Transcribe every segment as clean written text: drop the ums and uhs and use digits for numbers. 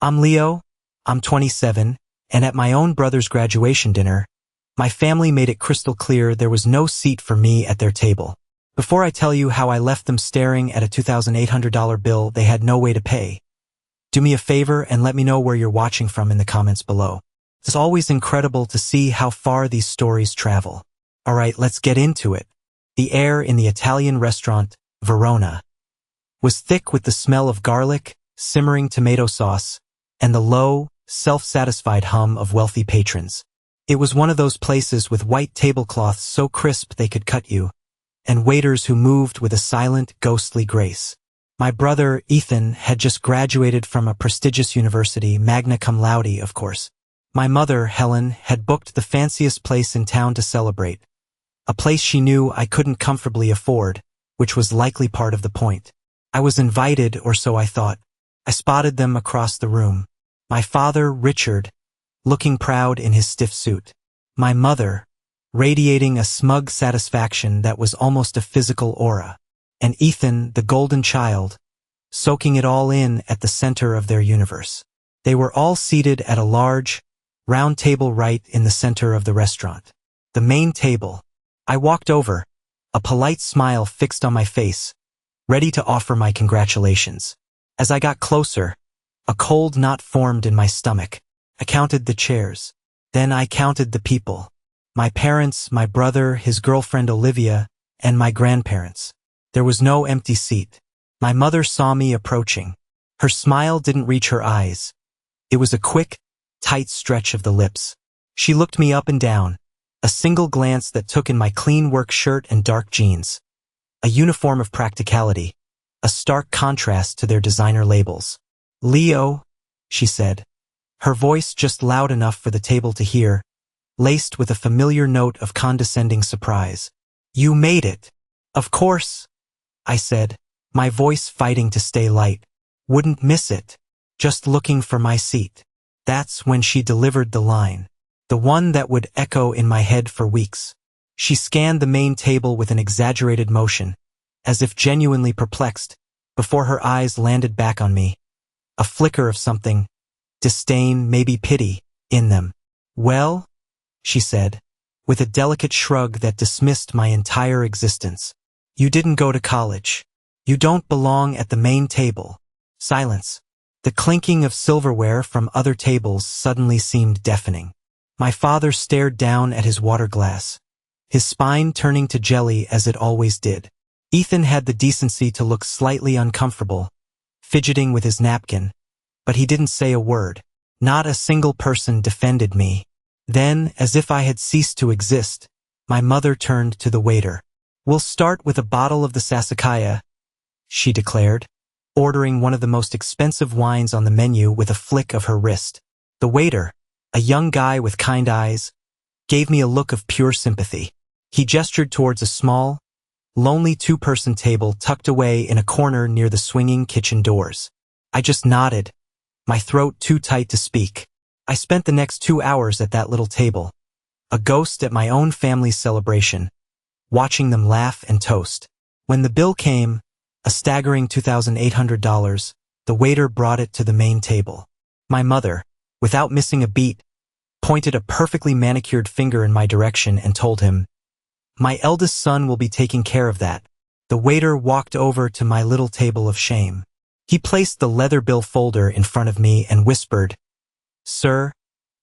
I'm Leo, I'm 27, and at my own brother's graduation dinner, my family made it crystal clear there was no seat for me at their table. Before I tell you how I left them staring at a $2,800 bill they had no way to pay, do me a favor and let me know where you're watching from in the comments below. It's always incredible to see how far these stories travel. Alright, let's get into it. The air in the Italian restaurant, Verona, was thick with the smell of garlic, simmering tomato sauce, and the low, self-satisfied hum of wealthy patrons. It was one of those places with white tablecloths so crisp they could cut you, and waiters who moved with a silent, ghostly grace. My brother, Ethan, had just graduated from a prestigious university, magna cum laude, of course. My mother, Helen, had booked the fanciest place in town to celebrate, a place she knew I couldn't comfortably afford, which was likely part of the point. I was invited, or so I thought. I spotted them across the room. My father, Richard, looking proud in his stiff suit. My mother, radiating a smug satisfaction that was almost a physical aura. And Ethan, the golden child, soaking it all in at the center of their universe. They were all seated at a large, round table right in the center of the restaurant. The main table. I walked over, a polite smile fixed on my face, ready to offer my congratulations. As I got closer, a cold knot formed in my stomach. I counted the chairs. Then I counted the people. My parents, my brother, his girlfriend Olivia, and my grandparents. There was no empty seat. My mother saw me approaching. Her smile didn't reach her eyes. It was a quick, tight stretch of the lips. She looked me up and down, a single glance that took in my clean work shirt and dark jeans. A uniform of practicality, a stark contrast to their designer labels. "Leo," she said, her voice just loud enough for the table to hear, laced with a familiar note of condescending surprise. "You made it." "Of course," I said, my voice fighting to stay light. "Wouldn't miss it. Just looking for my seat." That's when she delivered the line, the one that would echo in my head for weeks. She scanned the main table with an exaggerated motion, as if genuinely perplexed, before her eyes landed back on me. A flicker of something, disdain, maybe pity, in them. "Well," she said, with a delicate shrug that dismissed my entire existence. "You didn't go to college. You don't belong at the main table." Silence. The clinking of silverware from other tables suddenly seemed deafening. My father stared down at his water glass, his spine turning to jelly as it always did. Ethan had the decency to look slightly uncomfortable, fidgeting with his napkin, but he didn't say a word. Not a single person defended me. Then, as if I had ceased to exist, my mother turned to the waiter. "We'll start with a bottle of the Sassicaia," she declared, ordering one of the most expensive wines on the menu with a flick of her wrist. The waiter, a young guy with kind eyes, gave me a look of pure sympathy. He gestured towards a small, lonely two-person table tucked away in a corner near the swinging kitchen doors. I just nodded, my throat too tight to speak. I spent the next 2 hours at that little table, a ghost at my own family's celebration, watching them laugh and toast. When the bill came, a staggering $2,800, the waiter brought it to the main table. My mother, without missing a beat, pointed a perfectly manicured finger in my direction and told him, "My eldest son will be taking care of that." The waiter walked over to my little table of shame. He placed the leather bill folder in front of me and whispered, "Sir,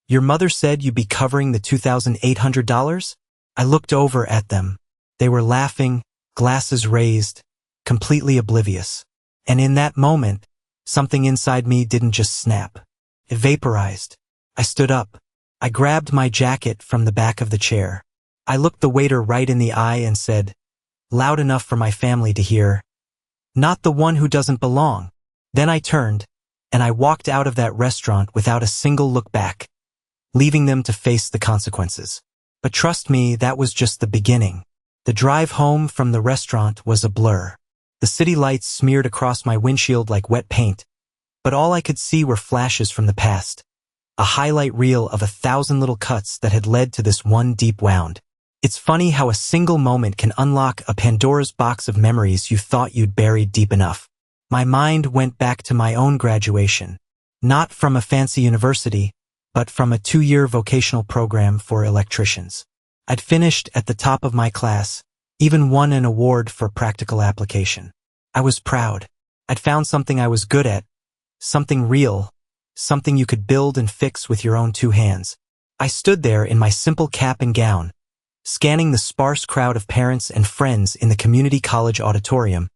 your mother said you'd be covering the $2,800? I looked over at them. They were laughing, glasses raised, completely oblivious. And in that moment, something inside me didn't just snap. It vaporized. I stood up. I grabbed my jacket from the back of the chair. I looked the waiter right in the eye and said, loud enough for my family to hear, "Not the one who doesn't belong." Then I turned, and I walked out of that restaurant without a single look back, leaving them to face the consequences. But trust me, that was just the beginning. The drive home from the restaurant was a blur. The city lights smeared across my windshield like wet paint, but all I could see were flashes from the past, a highlight reel of 1,000 little cuts that had led to this one deep wound. It's funny how a single moment can unlock a Pandora's box of memories you thought you'd buried deep enough. My mind went back to my own graduation, Not from a fancy university, but from a 2-year vocational program for electricians. I'd finished at the top of my class, even won an award for practical application. I was proud. I'd found something I was good at, something real, something you could build and fix with your own 2 hands. I stood there in my simple cap and gown, scanning the sparse crowd of parents and friends in the community college auditorium,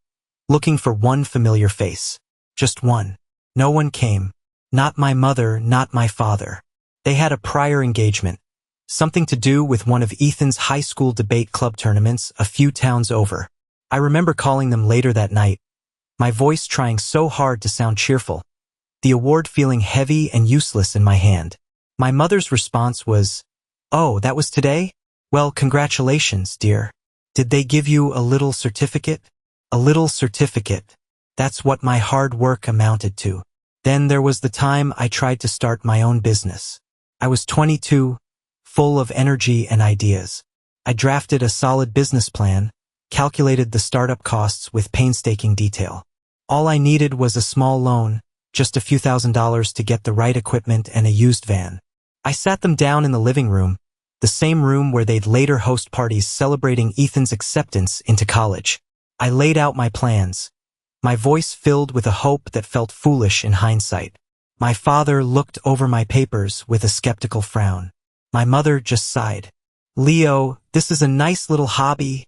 looking for one familiar face. Just one. No one came. Not my mother, not my father. They had a prior engagement, something to do with one of Ethan's high school debate club tournaments a few towns over. I remember calling them later that night, my voice trying so hard to sound cheerful, the award feeling heavy and useless in my hand. My mother's response was, "Oh, that was today? Well, congratulations, dear. Did they give you a little certificate?" A little certificate. That's what my hard work amounted to. Then there was the time I tried to start my own business. I was 22, full of energy and ideas. I drafted a solid business plan, calculated the startup costs with painstaking detail. All I needed was a small loan, just a few $1,000s to get the right equipment and a used van. I sat them down in the living room, the same room where they'd later host parties celebrating Ethan's acceptance into college. I laid out my plans, my voice filled with a hope that felt foolish in hindsight. My father looked over my papers with a skeptical frown. My mother just sighed. "Leo, this is a nice little hobby,"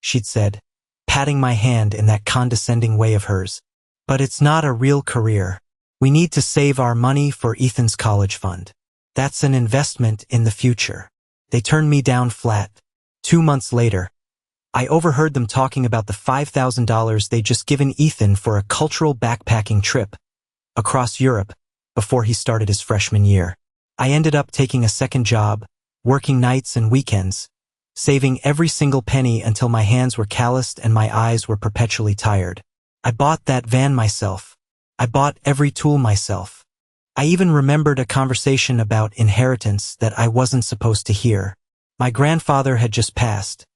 she'd said, patting my hand in that condescending way of hers. "But it's not a real career. We need to save our money for Ethan's college fund. That's an investment in the future." They turned me down flat. 2 months later, I overheard them talking about the $5,000 they'd just given Ethan for a cultural backpacking trip across Europe before he started his freshman year. I ended up taking a second job, working nights and weekends, saving every single penny until my hands were calloused and my eyes were perpetually tired. I bought that van myself. I bought every tool myself. I even remembered a conversation about inheritance that I wasn't supposed to hear. My grandfather had just passed,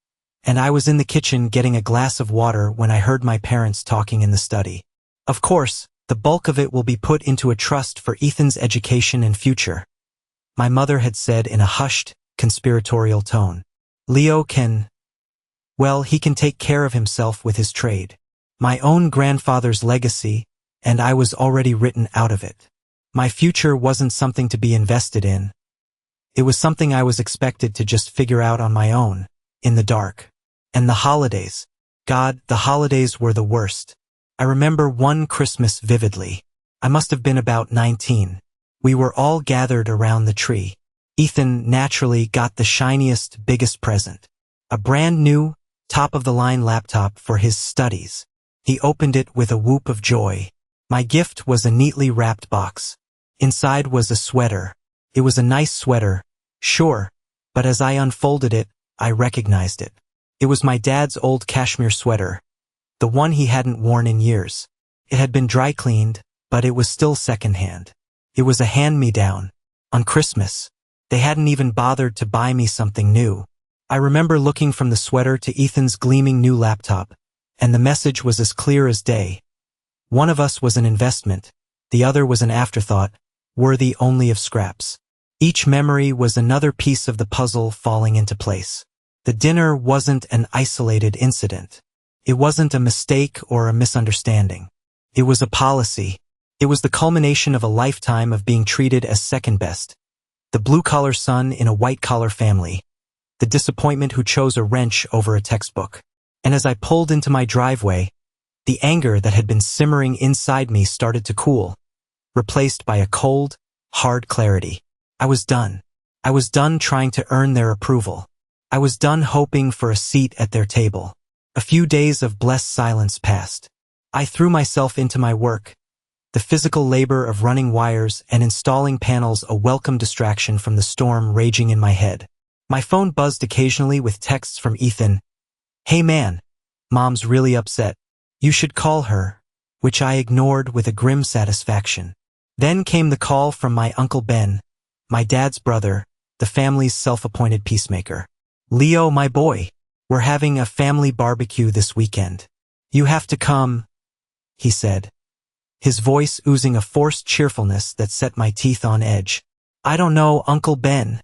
and I was in the kitchen getting a glass of water when I heard my parents talking in the study. "Of course, the bulk of it will be put into a trust for Ethan's education and future," my mother had said in a hushed, conspiratorial tone. "Leo can, well, he can take care of himself with his trade." My own grandfather's legacy, and I was already written out of it. My future wasn't something to be invested in. It was something I was expected to just figure out on my own, in the dark. And the holidays. God, the holidays were the worst. I remember one Christmas vividly. I must have been about 19. We were all gathered around the tree. Ethan naturally got the shiniest, biggest present. A brand new, top-of-the-line laptop for his studies. He opened it with a whoop of joy. My gift was a neatly wrapped box. Inside was a sweater. It was a nice sweater, sure, but as I unfolded it, I recognized it. It was my dad's old cashmere sweater, the one he hadn't worn in years. It had been dry cleaned, but it was still secondhand. It was a hand-me-down. On Christmas, they hadn't even bothered to buy me something new. I remember looking from the sweater to Ethan's gleaming new laptop, and the message was as clear as day. One of us was an investment, the other was an afterthought, worthy only of scraps. Each memory was another piece of the puzzle falling into place. The dinner wasn't an isolated incident. It wasn't a mistake or a misunderstanding. It was a policy. It was the culmination of a lifetime of being treated as second best. The blue-collar son in a white-collar family. The disappointment who chose a wrench over a textbook. And as I pulled into my driveway, the anger that had been simmering inside me started to cool, replaced by a cold, hard clarity. I was done. I was done trying to earn their approval. I was done hoping for a seat at their table. A few days of blessed silence passed. I threw myself into my work, the physical labor of running wires and installing panels a welcome distraction from the storm raging in my head. My phone buzzed occasionally with texts from Ethan. "Hey man, Mom's really upset. You should call her," which I ignored with a grim satisfaction. Then came the call from my Uncle Ben, my dad's brother, the family's self-appointed peacemaker. "Leo, my boy, we're having a family barbecue this weekend. You have to come," he said. his voice oozing a forced cheerfulness that set my teeth on edge. "I don't know, Uncle Ben,"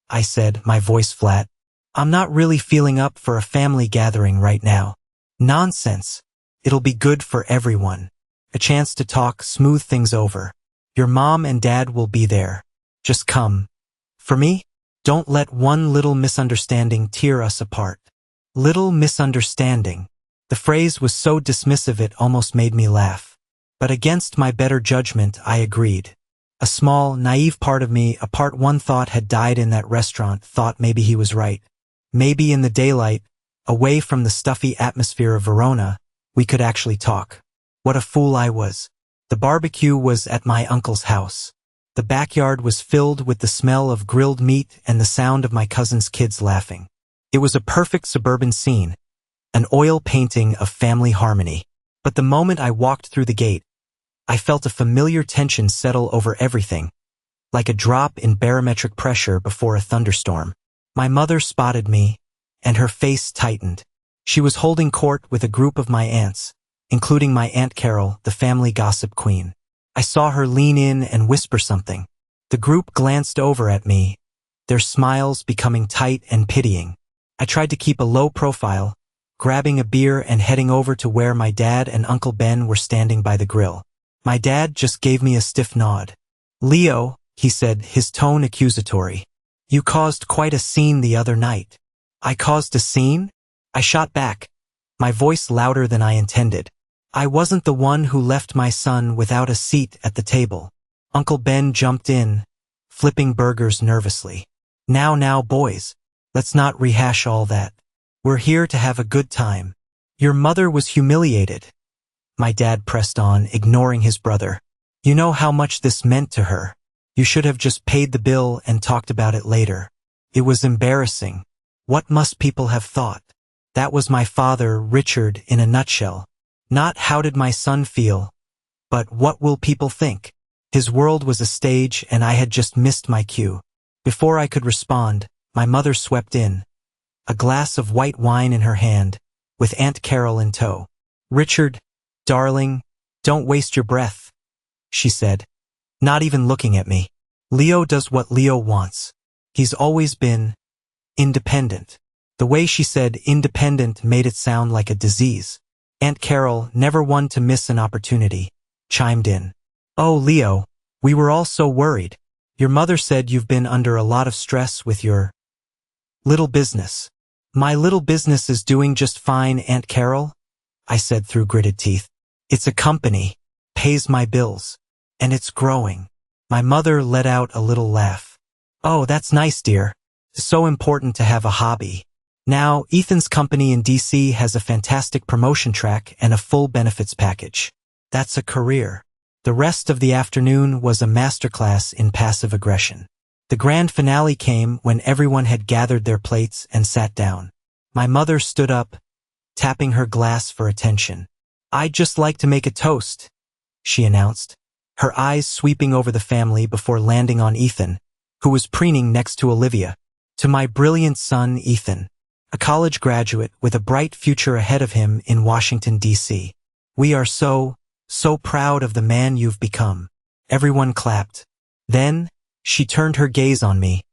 I said, my voice flat. "I'm not really feeling up for a family gathering right now." "Nonsense. It'll be good for everyone. A chance to talk, smooth things over. Your mom and dad will be there. Just come. For me, don't let one little misunderstanding tear us apart." Little misunderstanding. The phrase was so dismissive it almost made me laugh. But against my better judgment, I agreed. A small, naive part of me, a part one thought had died in that restaurant, thought maybe he was right. Maybe in the daylight, away from the stuffy atmosphere of Verona, we could actually talk. What a fool I was. The barbecue was at my uncle's house. The backyard was filled with the smell of grilled meat and the sound of my cousin's kids laughing. It was a perfect suburban scene, an oil painting of family harmony. But the moment I walked through the gate, I felt a familiar tension settle over everything, like a drop in barometric pressure before a thunderstorm. My mother spotted me, and her face tightened. She was holding court with a group of my aunts, including my Aunt Carol, the family gossip queen. I saw her lean in and whisper something. The group glanced over at me, their smiles becoming tight and pitying. I tried to keep a low profile, grabbing a beer and heading over to where my dad and Uncle Ben were standing by the grill. My dad just gave me a stiff nod. "Leo," he said, his tone accusatory. "You caused quite a scene the other night." "I caused a scene?" I shot back, my voice louder than I intended. "I wasn't the one who left my son without a seat at the table." Uncle Ben jumped in, flipping burgers nervously. Now, boys, let's not rehash all that. We're here to have a good time." "Your mother was humiliated," my dad pressed on, ignoring his brother. "You know how much this meant to her. You should have just paid the bill and talked about it later. It was embarrassing. What must people have thought?" That was my father, Richard, in a nutshell. Not how did my son feel, but what will people think? His world was a stage and I had just missed my cue. Before I could respond, my mother swept in, a glass of white wine in her hand, with Aunt Carol in tow. "Richard, darling, don't waste your breath," she said, not even looking at me. "Leo does what Leo wants. He's always been independent." The way she said independent made it sound like a disease. Aunt Carol, never one to miss an opportunity, chimed in. "Oh, Leo, we were all so worried. Your mother said you've been under a lot of stress with your little business." "My little business is doing just fine, Aunt Carol," I said through gritted teeth. "It's a company, pays my bills, and it's growing." My mother let out a little laugh. "Oh, that's nice, dear. It's so important to have a hobby. Now, Ethan's company in DC has a fantastic promotion track and a full benefits package. That's a career." The rest of the afternoon was a masterclass in passive aggression. The grand finale came when everyone had gathered their plates and sat down. My mother stood up, tapping her glass for attention. "I'd just like to make a toast," she announced, her eyes sweeping over the family before landing on Ethan, who was preening next to Olivia. "To my brilliant son, Ethan, a college graduate with a bright future ahead of him in Washington, D.C. We are so proud of the man you've become." Everyone clapped. Then, she turned her gaze on me,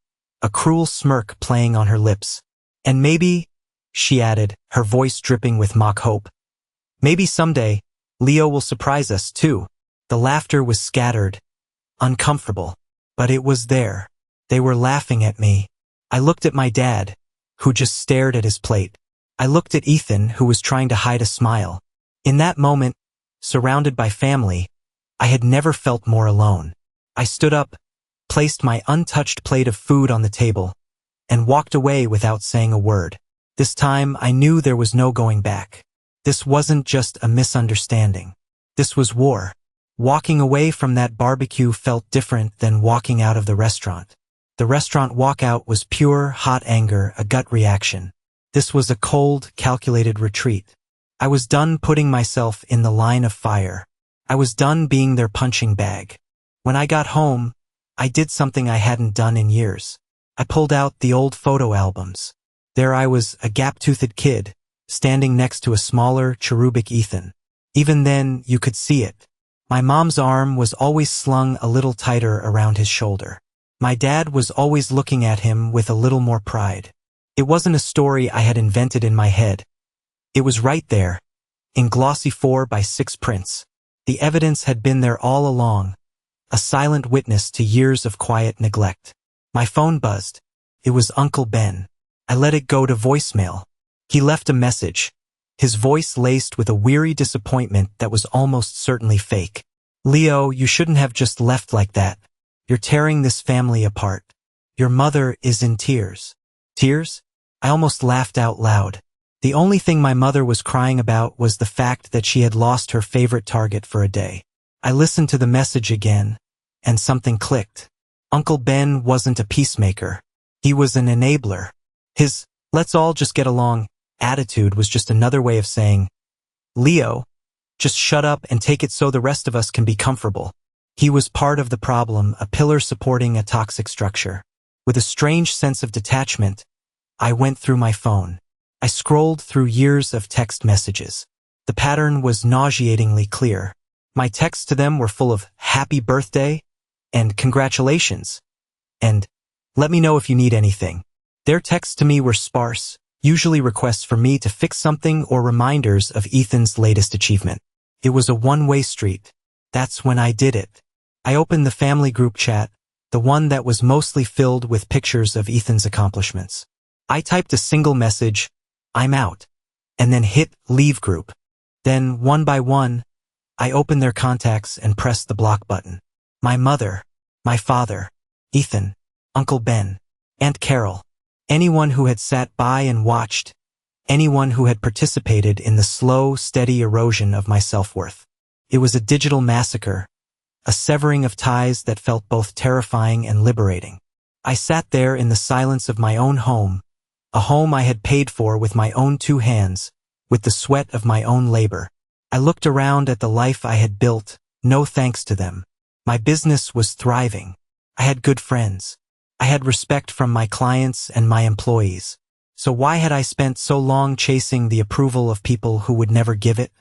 a cruel smirk playing on her lips. "And maybe," she added, her voice dripping with mock hope, "maybe someday, Leo will surprise us too." The laughter was scattered, uncomfortable, but it was there. They were laughing at me. I looked at my dad, who just stared at his plate. I looked at Ethan, who was trying to hide a smile. In that moment, surrounded by family, I had never felt more alone. I stood up, placed my untouched plate of food on the table, and walked away without saying a word. This time, I knew there was no going back. This wasn't just a misunderstanding. This was war. Walking away from that barbecue felt different than walking out of the restaurant. The restaurant walkout was pure, hot anger, a gut reaction. This was a cold, calculated retreat. I was done putting myself in the line of fire. I was done being their punching bag. When I got home, I did something I hadn't done in years. I pulled out the old photo albums. There I was, a gap-toothed kid, standing next to a smaller, cherubic Ethan. Even then, you could see it. My mom's arm was always slung a little tighter around his shoulder. My dad was always looking at him with a little more pride. It wasn't a story I had invented in my head. It was right there, in glossy 4x6 prints. The evidence had been there all along, a silent witness to years of quiet neglect. My phone buzzed. It was Uncle Ben. I let it go to voicemail. He left a message, his voice laced with a weary disappointment that was almost certainly fake. "Leo, you shouldn't have just left like that. You're tearing this family apart. Your mother is in tears." Tears? I almost laughed out loud. The only thing my mother was crying about was the fact that she had lost her favorite target for a day. I listened to the message again, and something clicked. Uncle Ben wasn't a peacemaker. He was an enabler. His "let's all just get along" attitude was just another way of saying, "Leo, just shut up and take it so the rest of us can be comfortable." He was part of the problem, a pillar supporting a toxic structure. With a strange sense of detachment, I went through my phone. I scrolled through years of text messages. The pattern was nauseatingly clear. My texts to them were full of "happy birthday" and "congratulations" and "let me know if you need anything." Their texts to me were sparse, usually requests for me to fix something or reminders of Ethan's latest achievement. It was a one-way street. That's when I did it. I opened the family group chat, the one that was mostly filled with pictures of Ethan's accomplishments. I typed a single message, "I'm out," and then hit leave group. Then, one by one, I opened their contacts and pressed the block button. My mother, my father, Ethan, Uncle Ben, Aunt Carol, anyone who had sat by and watched, anyone who had participated in the slow, steady erosion of my self-worth. It was a digital massacre, a severing of ties that felt both terrifying and liberating. I sat there in the silence of my own home, a home I had paid for with my own 2 hands, with the sweat of my own labor. I looked around at the life I had built, no thanks to them. My business was thriving. I had good friends. I had respect from my clients and my employees. So why had I spent so long chasing the approval of people who would never give it?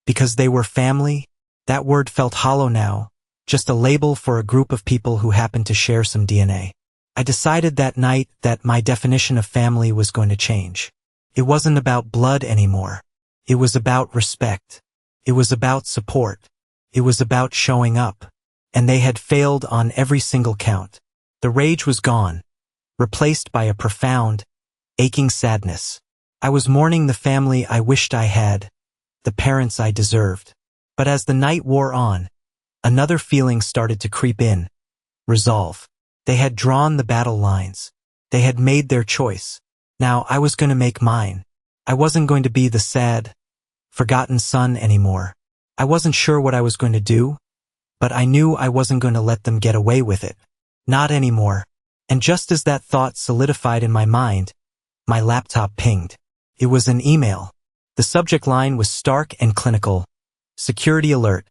Because they were family? That word felt hollow now, just a label for a group of people who happened to share some DNA. I decided that night that my definition of family was going to change. It wasn't about blood anymore. It was about respect. It was about support. It was about showing up. And they had failed on every single count. The rage was gone, replaced by a profound, aching sadness. I was mourning the family I wished I had, the parents I deserved. But as the night wore on, another feeling started to creep in: resolve. They had drawn the battle lines. They had made their choice. Now I was going to make mine. I wasn't going to be the sad, forgotten son anymore. I wasn't sure what I was going to do, but I knew I wasn't going to let them get away with it. Not anymore. And just as that thought solidified in my mind, my laptop pinged. It was an email. The subject line was stark and clinical. Security alert.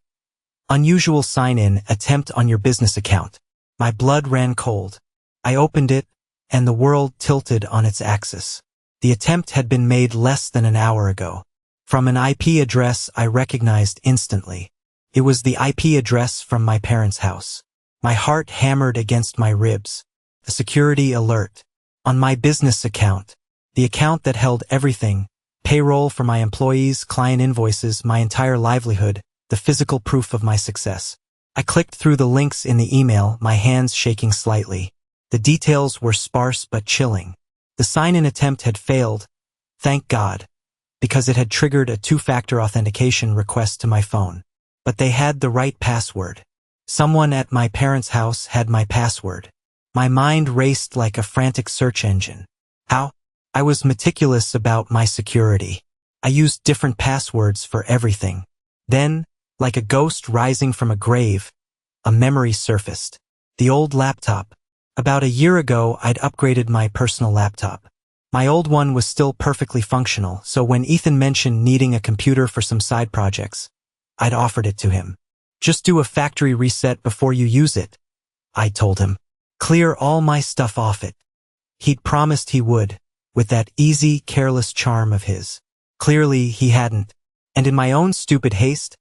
Unusual sign-in attempt on your business account. My blood ran cold. I opened it, and the world tilted on its axis. The attempt had been made less than an hour ago. From an IP address I recognized instantly. It was the IP address from my parents' house. My heart hammered against my ribs. A security alert. On my business account. The account that held everything: payroll for my employees, client invoices, my entire livelihood, the physical proof of my success. I clicked through the links in the email, my hands shaking slightly. The details were sparse but chilling. The sign-in attempt had failed, thank God, because it had triggered a 2-factor authentication request to my phone. But they had the right password. Someone at my parents' house had my password. My mind raced like a frantic search engine. How? I was meticulous about my security. I used different passwords for everything. Then, like a ghost rising from a grave, a memory surfaced. The old laptop. About a year ago, I'd upgraded my personal laptop. My old one was still perfectly functional, so when Ethan mentioned needing a computer for some side projects, I'd offered it to him. "Just do a factory reset before you use it," I told him. "Clear all my stuff off it." He'd promised he would, with that easy, careless charm of his. Clearly, he hadn't. And in my own stupid haste,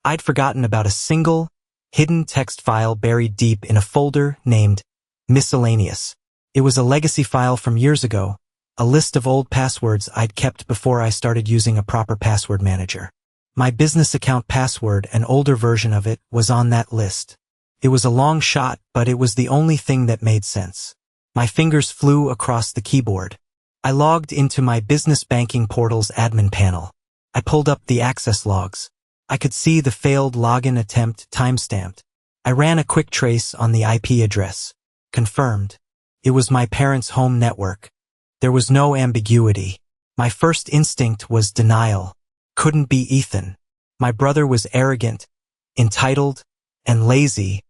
I'd forgotten about a single, hidden text file buried deep in a folder named Miscellaneous. It was a legacy file from years ago, a list of old passwords I'd kept before I started using a proper password manager. My business account password, an older version of it, was on that list. It was a long shot, but it was the only thing that made sense. My fingers flew across the keyboard. I logged into my business banking portal's admin panel. I pulled up the access logs. I could see the failed login attempt timestamped. I ran a quick trace on the IP address. Confirmed. It was my parents' home network. There was no ambiguity. My first instinct was denial. Couldn't be Ethan. My brother was arrogant, entitled, and lazy,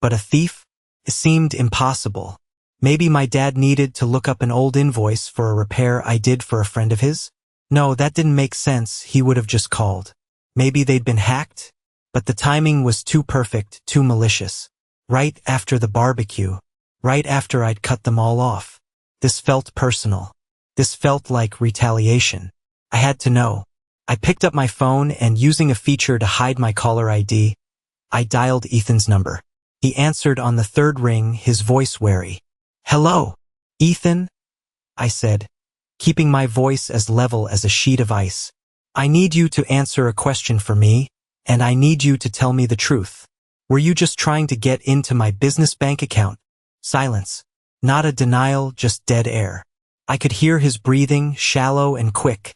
but a thief? It seemed impossible. Maybe my dad needed to look up an old invoice for a repair I did for a friend of his? No, that didn't make sense. He would have just called. Maybe they'd been hacked? But the timing was too perfect, too malicious. Right after the barbecue. Right after I'd cut them all off. This felt personal. This felt like retaliation. I had to know. I picked up my phone and, using a feature to hide my caller ID, I dialed Ethan's number. He answered on the third ring, his voice wary. "Hello, Ethan?" I said, keeping my voice as level as a sheet of ice. "I need you to answer a question for me, and I need you to tell me the truth. Were you just trying to get into my business bank account?" Silence. Not a denial, just dead air. I could hear his breathing, shallow and quick,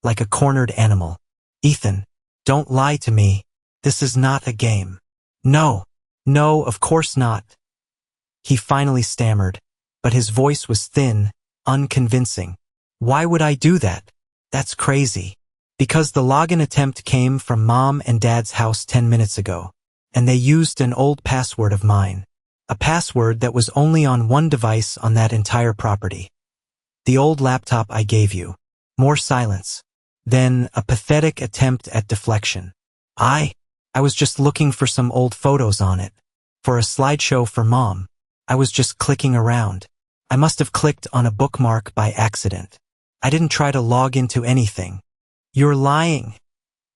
like a cornered animal. "Ethan, don't lie to me. This is not a game." No, of course not." He finally stammered, but his voice was thin, unconvincing. "Why would I do that? That's crazy." "Because the login attempt came from Mom and Dad's house 10 minutes ago, and they used an old password of mine. A password that was only on one device on that entire property. The old laptop I gave you." More silence. Then a pathetic attempt at deflection. I was just looking for some old photos on it. For a slideshow for Mom. I was just clicking around. I must have clicked on a bookmark by accident. I didn't try to log into anything." "You're lying,"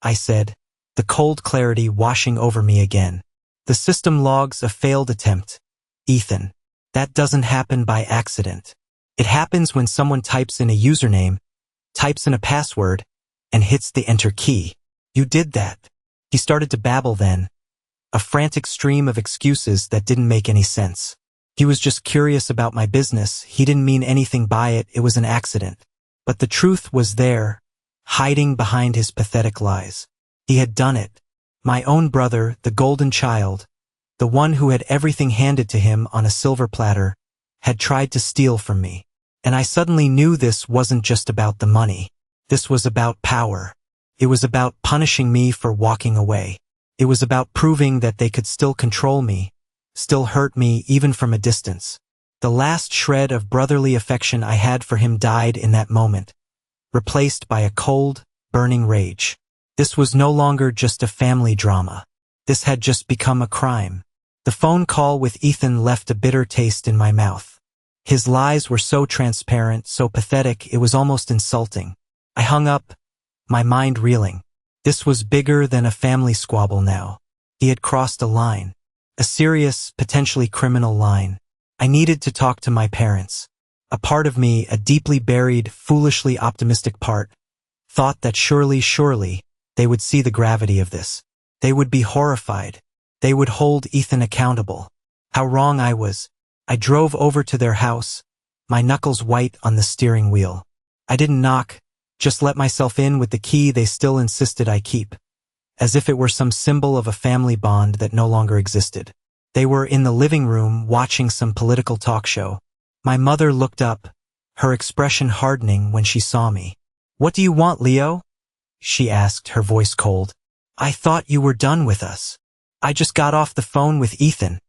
I said, the cold clarity washing over me again. "The system logs a failed attempt. Ethan, that doesn't happen by accident. It happens when someone types in a username, types in a password, and hits the enter key. You did that." He started to babble then, a frantic stream of excuses that didn't make any sense. He was just curious about my business. He didn't mean anything by it. It was an accident. But the truth was there, hiding behind his pathetic lies. He had done it. My own brother, the golden child, the one who had everything handed to him on a silver platter, had tried to steal from me. And I suddenly knew this wasn't just about the money. This was about power. It was about punishing me for walking away. It was about proving that they could still control me, still hurt me even from a distance. The last shred of brotherly affection I had for him died in that moment, replaced by a cold, burning rage. This was no longer just a family drama. This had just become a crime. The phone call with Ethan left a bitter taste in my mouth. His lies were so transparent, so pathetic, it was almost insulting. I hung up, my mind reeling. This was bigger than a family squabble now. He had crossed a line. A serious, potentially criminal line. I needed to talk to my parents. A part of me, a deeply buried, foolishly optimistic part, thought that surely, they would see the gravity of this. They would be horrified. They would hold Ethan accountable. How wrong I was. I drove over to their house, my knuckles white on the steering wheel. I didn't knock, just let myself in with the key they still insisted I keep, as if it were some symbol of a family bond that no longer existed. They were in the living room watching some political talk show. My mother looked up, her expression hardening when she saw me. "What do you want, Leo?" she asked, her voice cold. "I thought you were done with us." "I just got off the phone with Ethan,"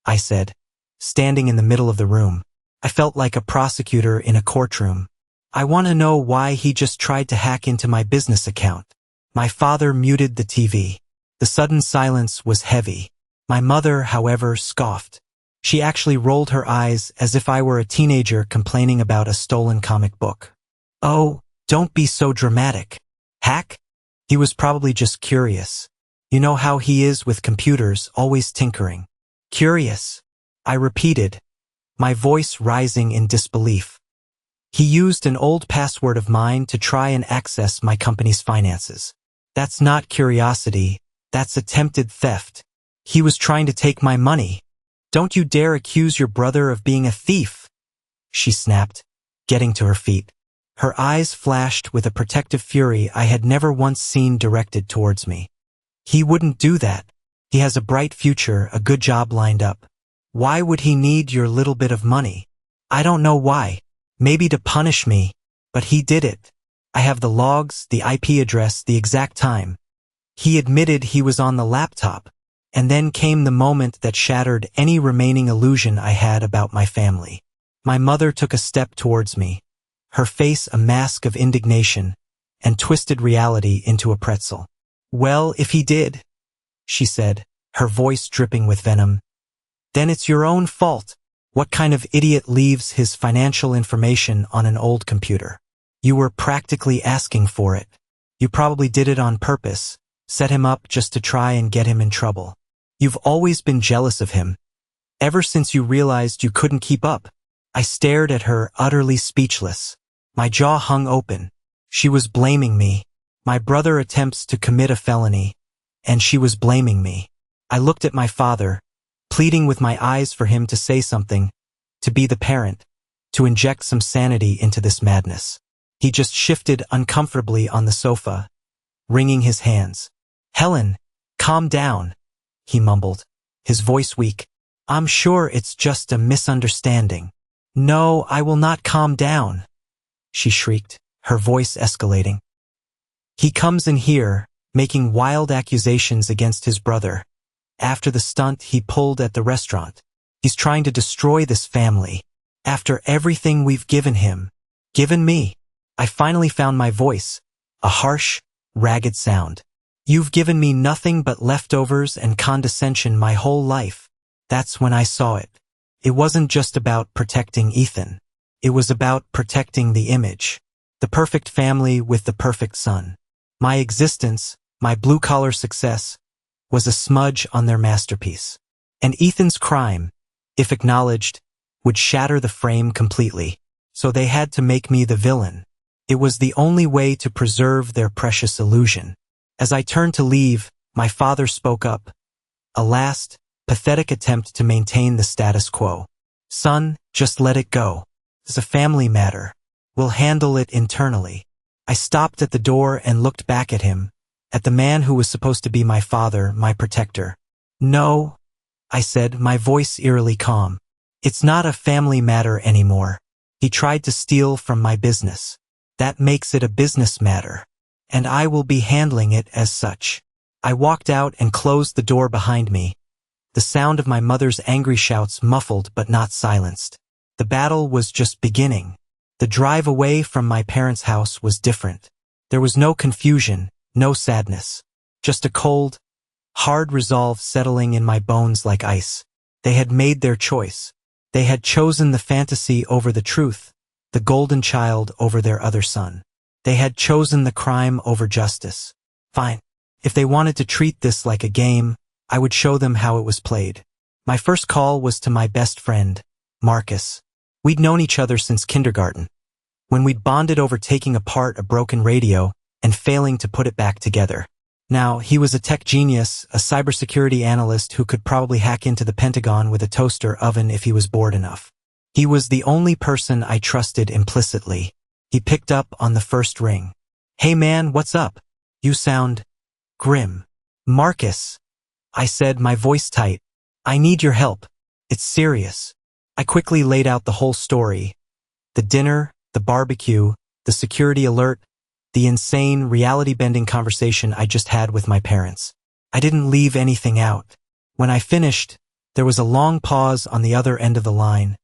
I said, standing in the middle of the room. I felt like a prosecutor in a courtroom. "I want to know why he just tried to hack into my business account." My father muted the TV. The sudden silence was heavy. My mother, however, scoffed. She actually rolled her eyes as if I were a teenager complaining about a stolen comic book. "Oh, don't be so dramatic. Hack? He was probably just curious." You know how he is with computers, always tinkering. Curious, I repeated, my voice rising in disbelief. He used an old password of mine to try and access my company's finances. That's not curiosity, that's attempted theft. He was trying to take my money. Don't you dare accuse your brother of being a thief, she snapped, getting to her feet. Her eyes flashed with a protective fury I had never once seen directed towards me. He wouldn't do that. He has a bright future, a good job lined up. Why would he need your little bit of money? I don't know why. Maybe to punish me, but he did it. I have the logs, the IP address, the exact time. He admitted he was on the laptop, and then came the moment that shattered any remaining illusion I had about my family. My mother took a step towards me, her face a mask of indignation, and twisted reality into a pretzel. Well, if he did, she said, her voice dripping with venom, then it's your own fault. What kind of idiot leaves his financial information on an old computer? You were practically asking for it. You probably did it on purpose, set him up just to try and get him in trouble. You've always been jealous of him, ever since you realized you couldn't keep up. I stared at her, utterly speechless. My jaw hung open. She was blaming me. My brother attempts to commit a felony, and she was blaming me. I looked at my father, pleading with my eyes for him to say something, to be the parent, to inject some sanity into this madness. He just shifted uncomfortably on the sofa, wringing his hands. Helen, calm down, he mumbled, his voice weak. I'm sure it's just a misunderstanding. No, I will not calm down, she shrieked, her voice escalating. He comes in here, making wild accusations against his brother. After the stunt he pulled at the restaurant. He's trying to destroy this family. After everything we've given him. Given me. I finally found my voice. A harsh, ragged sound. You've given me nothing but leftovers and condescension my whole life. That's when I saw it. It wasn't just about protecting Ethan. It was about protecting the image. The perfect family with the perfect son. My existence, my blue-collar success, was a smudge on their masterpiece. And Ethan's crime, if acknowledged, would shatter the frame completely. So they had to make me the villain. It was the only way to preserve their precious illusion. As I turned to leave, my father spoke up. A last, pathetic attempt to maintain the status quo. Son, just let it go. It's a family matter. We'll handle it internally. I stopped at the door and looked back at him, at the man who was supposed to be my father, my protector. No, I said, my voice eerily calm. It's not a family matter anymore. He tried to steal from my business. That makes it a business matter. And I will be handling it as such. I walked out and closed the door behind me. The sound of my mother's angry shouts muffled but not silenced. The battle was just beginning. The drive away from my parents' house was different. There was no confusion, no sadness. Just a cold, hard resolve settling in my bones like ice. They had made their choice. They had chosen the fantasy over the truth, the golden child over their other son. They had chosen the crime over justice. Fine. If they wanted to treat this like a game, I would show them how it was played. My first call was to my best friend, Marcus. We'd known each other since kindergarten, when we'd bonded over taking apart a broken radio and failing to put it back together. Now, he was a tech genius, a cybersecurity analyst who could probably hack into the Pentagon with a toaster oven if he was bored enough. He was the only person I trusted implicitly. He picked up on the first ring. Hey man, what's up? You sound grim. Marcus, I said, my voice tight. I need your help. It's serious. I quickly laid out the whole story. The dinner, the barbecue, the security alert, the insane, reality-bending conversation I just had with my parents. I didn't leave anything out. When I finished, there was a long pause on the other end of the line,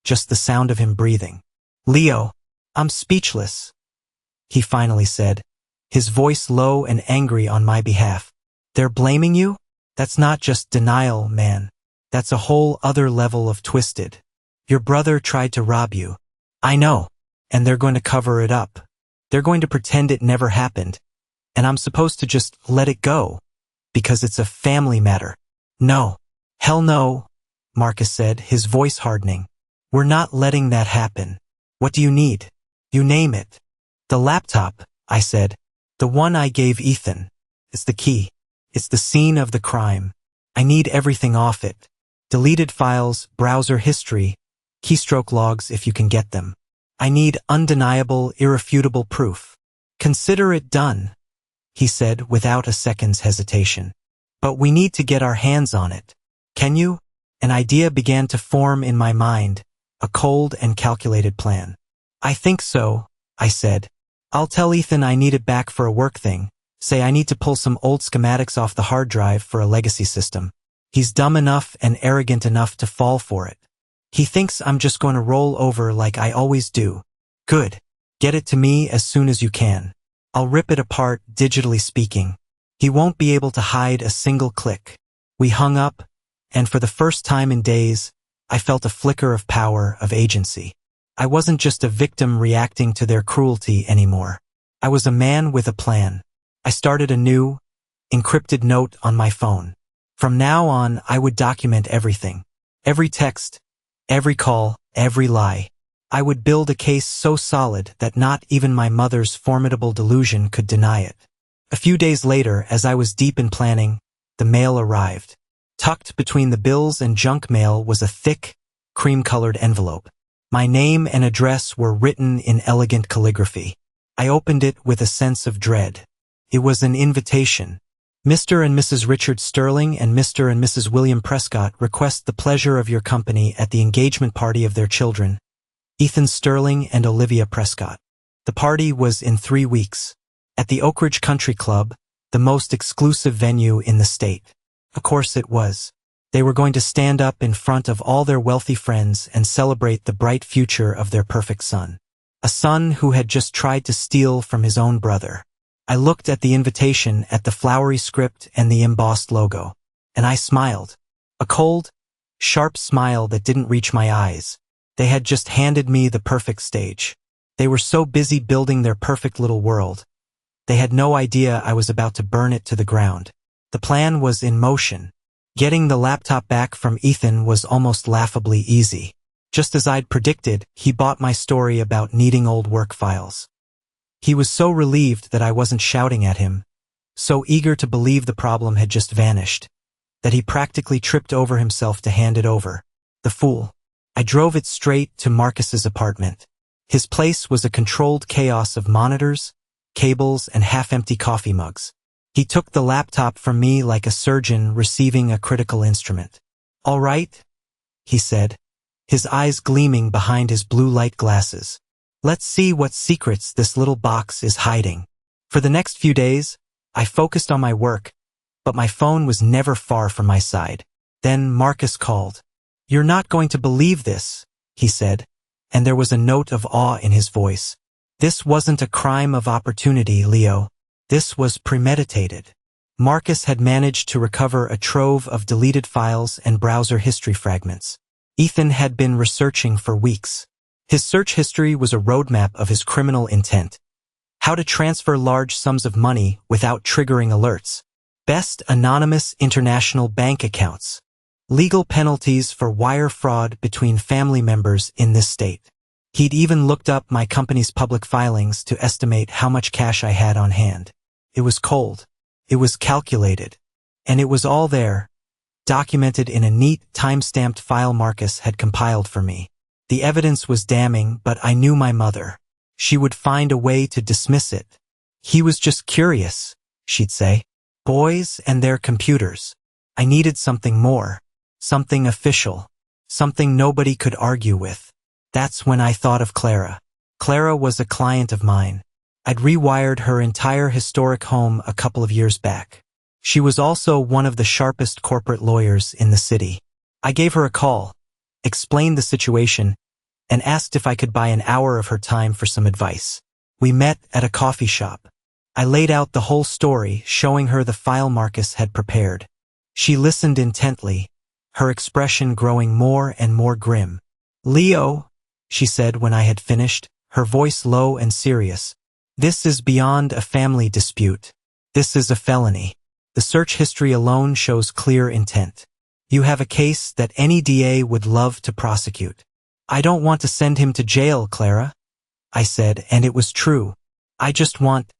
just the sound of him breathing. Leo, I'm speechless, he finally said, his voice low and angry on my behalf. They're blaming you? That's not just denial, man. That's a whole other level of twisted. Your brother tried to rob you. I know. And they're going to cover it up. They're going to pretend it never happened. And I'm supposed to just let it go. because it's a family matter. No. Hell no, Marcus said, his voice hardening. We're not letting that happen. What do you need? You name it. The laptop, I said. The one I gave Ethan. It's the key. It's the scene of the crime. I need everything off it. Deleted files, browser history, keystroke logs if you can get them. I need undeniable, irrefutable proof. Consider it done, he said without a second's hesitation. But we need to get our hands on it. Can you? An idea began to form in my mind, a cold and calculated plan. I think so, I said. I'll tell Ethan I need it back for a work thing. Say I need to pull some old schematics off the hard drive for a legacy system. He's dumb enough and arrogant enough to fall for it. He thinks I'm just going to roll over like I always do. Good. Get it to me as soon as you can. I'll rip it apart, digitally speaking. He won't be able to hide a single click. We hung up, and for the first time in days, I felt a flicker of power, of agency. I wasn't just a victim reacting to their cruelty anymore. I was a man with a plan. I started a new, encrypted note on my phone. From now on, I would document everything. Every text, every call, every lie. I would build a case so solid that not even my mother's formidable delusion could deny it. A few days later, as I was deep in planning, the mail arrived. Tucked between the bills and junk mail was a thick, cream-colored envelope. My name and address were written in elegant calligraphy. I opened it with a sense of dread. It was an invitation. Mr. and Mrs. Richard Sterling and Mr. and Mrs. William Prescott request the pleasure of your company at the engagement party of their children, Ethan Sterling and Olivia Prescott. The party was in 3 weeks, at the Oak Ridge Country Club, the most exclusive venue in the state. Of course it was. They were going to stand up in front of all their wealthy friends and celebrate the bright future of their perfect son. A son who had just tried to steal from his own brother. I looked at the invitation, at the flowery script and the embossed logo, and I smiled. A cold, sharp smile that didn't reach my eyes. They had just handed me the perfect stage. They were so busy building their perfect little world. They had no idea I was about to burn it to the ground. The plan was in motion. Getting the laptop back from Ethan was almost laughably easy. Just as I'd predicted, he bought my story about needing old work files. He was so relieved that I wasn't shouting at him, so eager to believe the problem had just vanished, that he practically tripped over himself to hand it over. The fool. I drove it straight to Marcus's apartment. His place was a controlled chaos of monitors, cables, and half-empty coffee mugs. He took the laptop from me like a surgeon receiving a critical instrument. All right, he said, his eyes gleaming behind his blue light glasses. Let's see what secrets this little box is hiding. For the next few days, I focused on my work, but my phone was never far from my side. Then Marcus called. You're not going to believe this, he said, and there was a note of awe in his voice. This wasn't a crime of opportunity, Leo. This was premeditated. Marcus had managed to recover a trove of deleted files and browser history fragments. Ethan had been researching for weeks. His search history was a roadmap of his criminal intent. How to transfer large sums of money without triggering alerts. Best anonymous international bank accounts. Legal penalties for wire fraud between family members in this state. He'd even looked up my company's public filings to estimate how much cash I had on hand. It was cold. It was calculated. And it was all there, documented in a neat, time-stamped file Marcus had compiled for me. The evidence was damning, but I knew my mother. She would find a way to dismiss it. He was just curious, she'd say. Boys and their computers. I needed something more. Something official. Something nobody could argue with. That's when I thought of Clara. Clara was a client of mine. I'd rewired her entire historic home a couple of years back. She was also one of the sharpest corporate lawyers in the city. I gave her a call, explained the situation, and asked if I could buy an hour of her time for some advice. We met at a coffee shop. I laid out the whole story, showing her the file Marcus had prepared. She listened intently, her expression growing more and more grim. Leo, she said when I had finished, her voice low and serious. This is beyond a family dispute. This is a felony. The search history alone shows clear intent. You have a case that any DA would love to prosecute. I don't want to send him to jail, Clara, I said, and it was true. I just want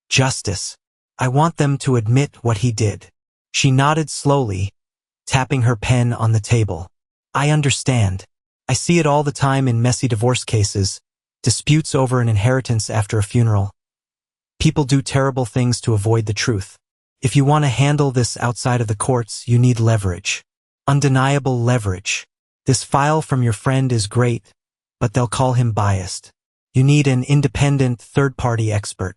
justice. I want them to admit what he did. She nodded slowly, tapping her pen on the table. I understand. I see it all the time in messy divorce cases, disputes over an inheritance after a funeral. People do terrible things to avoid the truth. If you want to handle this outside of the courts, you need leverage. Undeniable leverage. This file from your friend is great, but they'll call him biased. You need an independent third-party expert.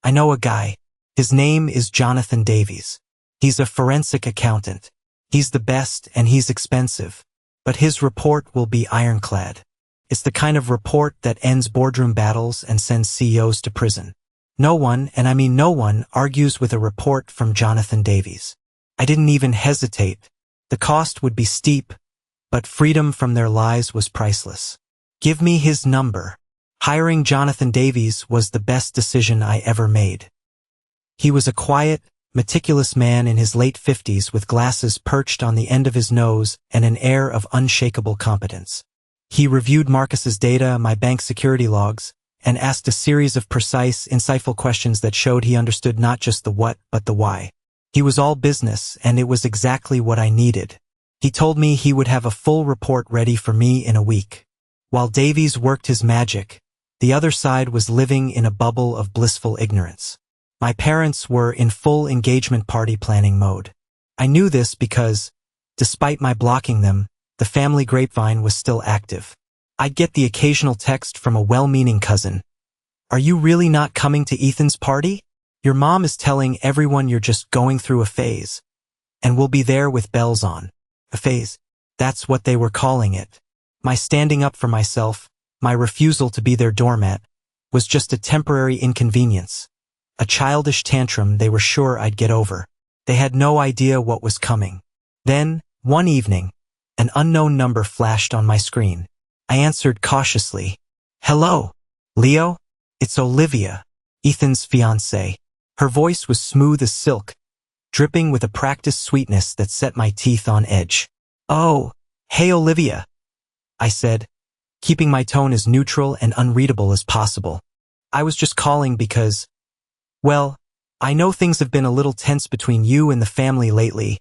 I know a guy. His name is Jonathan Davies. He's a forensic accountant. He's the best and he's expensive. But his report will be ironclad. It's the kind of report that ends boardroom battles and sends CEOs to prison. No one, and I mean no one, argues with a report from Jonathan Davies. I didn't even hesitate. The cost would be steep, but freedom from their lies was priceless. Give me his number. Hiring Jonathan Davies was the best decision I ever made. He was a quiet, meticulous man in his late 50s with glasses perched on the end of his nose and an air of unshakable competence. He reviewed Marcus's data, my bank security logs, and asked a series of precise, insightful questions that showed he understood not just the what, but the why. He was all business, and it was exactly what I needed. He told me he would have a full report ready for me in a week. While Davies worked his magic, the other side was living in a bubble of blissful ignorance. My parents were in full engagement party planning mode. I knew this because, despite my blocking them, the family grapevine was still active. I'd get the occasional text from a well-meaning cousin. Are you really not coming to Ethan's party? Your mom is telling everyone you're just going through a phase, and we'll be there with bells on. A phase. That's what they were calling it. My standing up for myself, my refusal to be their doormat, was just a temporary inconvenience. A childish tantrum they were sure I'd get over. They had no idea what was coming. Then, one evening, an unknown number flashed on my screen. I answered cautiously. Hello, Leo? It's Olivia, Ethan's fiancée. Her voice was smooth as silk, dripping with a practiced sweetness that set my teeth on edge. Oh, hey Olivia, I said, keeping my tone as neutral and unreadable as possible. I was just calling because, well, I know things have been a little tense between you and the family lately,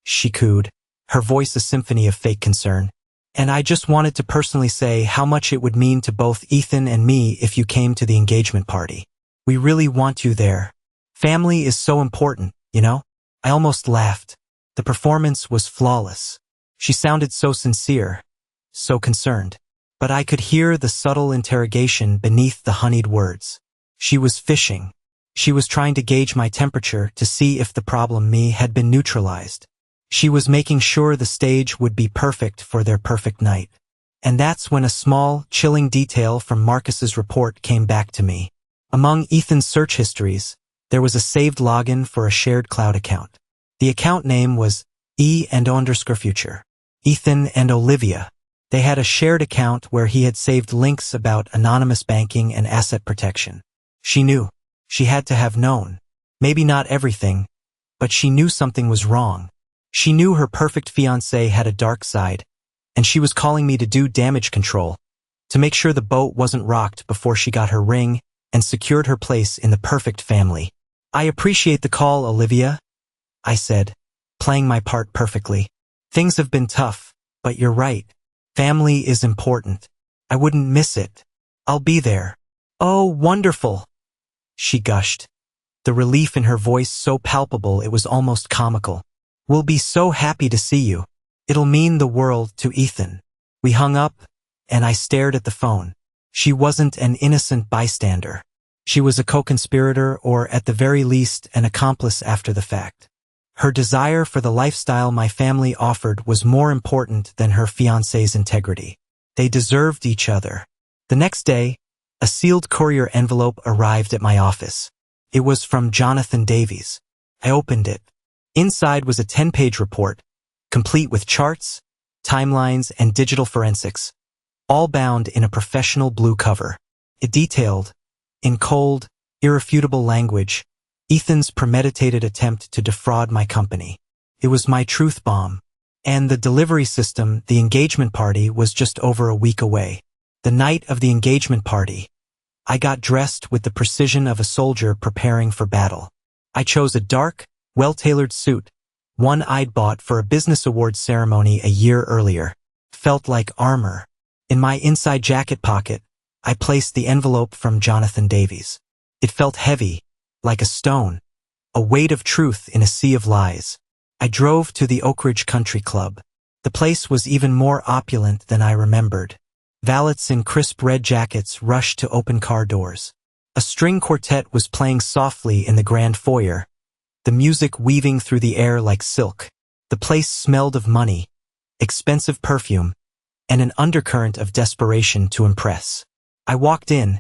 she cooed, her voice a symphony of fake concern. And I just wanted to personally say how much it would mean to both Ethan and me if you came to the engagement party. We really want you there. Family is so important, you know? I almost laughed. The performance was flawless. She sounded so sincere, so concerned. But I could hear the subtle interrogation beneath the honeyed words. She was fishing. She was trying to gauge my temperature to see if the problem me had been neutralized. She was making sure the stage would be perfect for their perfect night. And that's when a small, chilling detail from Marcus's report came back to me. Among Ethan's search histories, there was a saved login for a shared cloud account. The account name was E&O_future. Ethan and Olivia. They had a shared account where he had saved links about anonymous banking and asset protection. She knew. She had to have known. Maybe not everything, but she knew something was wrong. She knew her perfect fiancé had a dark side, and she was calling me to do damage control, to make sure the boat wasn't rocked before she got her ring and secured her place in the perfect family. I appreciate the call, Olivia, I said, playing my part perfectly. Things have been tough, but you're right. Family is important. I wouldn't miss it. I'll be there. Oh, wonderful, she gushed, the relief in her voice so palpable it was almost comical. We'll be so happy to see you. It'll mean the world to Ethan. We hung up, and I stared at the phone. She wasn't an innocent bystander. She was a co-conspirator or, at the very least, an accomplice after the fact. Her desire for the lifestyle my family offered was more important than her fiancé's integrity. They deserved each other. The next day, a sealed courier envelope arrived at my office. It was from Jonathan Davies. I opened it. Inside was a 10-page report, complete with charts, timelines, and digital forensics, all bound in a professional blue cover. It detailed, in cold, irrefutable language, Ethan's premeditated attempt to defraud my company. It was my truth bomb. And the delivery system, the engagement party, was just over a week away. The night of the engagement party, I got dressed with the precision of a soldier preparing for battle. I chose a dark, well-tailored suit, one I'd bought for a business awards ceremony a year earlier. Felt like armor. In my inside jacket pocket, I placed the envelope from Jonathan Davies. It felt heavy, like a stone, a weight of truth in a sea of lies. I drove to the Oak Ridge Country Club. The place was even more opulent than I remembered. Valets in crisp red jackets rushed to open car doors. A string quartet was playing softly in the grand foyer, the music weaving through the air like silk. The place smelled of money, expensive perfume, and an undercurrent of desperation to impress. I walked in,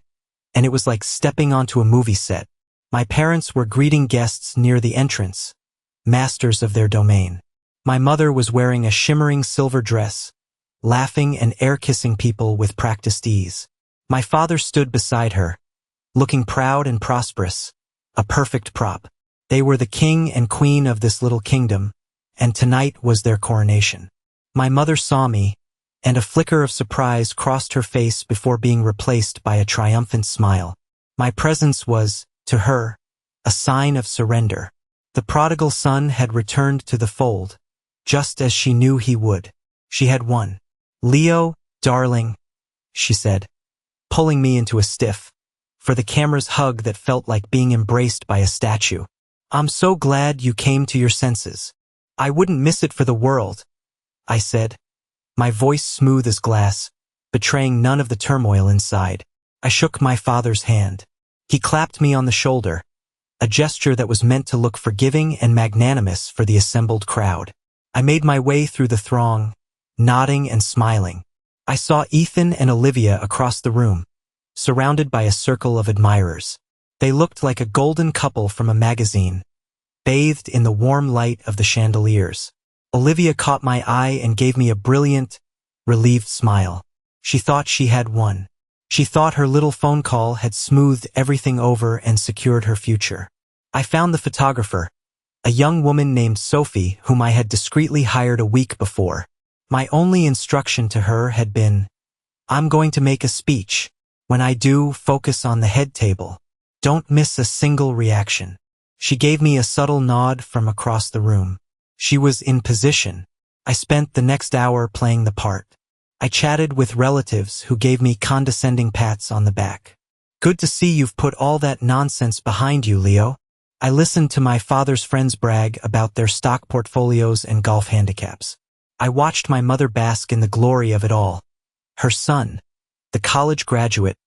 and it was like stepping onto a movie set. My parents were greeting guests near the entrance, masters of their domain. My mother was wearing a shimmering silver dress, laughing and air-kissing people with practiced ease. My father stood beside her, looking proud and prosperous, a perfect prop. They were the king and queen of this little kingdom, and tonight was their coronation. My mother saw me, and a flicker of surprise crossed her face before being replaced by a triumphant smile. My presence was, to her, a sign of surrender. The prodigal son had returned to the fold, just as she knew he would. She had won. "Leo, darling," she said, pulling me into a stiff, for the camera's hug that felt like being embraced by a statue. "I'm so glad you came to your senses. I wouldn't miss it for the world," I said, my voice smooth as glass, betraying none of the turmoil inside. I shook my father's hand. He clapped me on the shoulder, a gesture that was meant to look forgiving and magnanimous for the assembled crowd. I made my way through the throng, nodding and smiling. I saw Ethan and Olivia across the room, surrounded by a circle of admirers. They looked like a golden couple from a magazine, bathed in the warm light of the chandeliers. Olivia caught my eye and gave me a brilliant, relieved smile. She thought she had won. She thought her little phone call had smoothed everything over and secured her future. I found the photographer, a young woman named Sophie whom I had discreetly hired a week before. My only instruction to her had been, "I'm going to make a speech. When I do, focus on the head table. Don't miss a single reaction." She gave me a subtle nod from across the room. She was in position. I spent the next hour playing the part. I chatted with relatives who gave me condescending pats on the back. "Good to see you've put all that nonsense behind you, Leo." I listened to my father's friends brag about their stock portfolios and golf handicaps. I watched my mother bask in the glory of it all. Her son, the college graduate,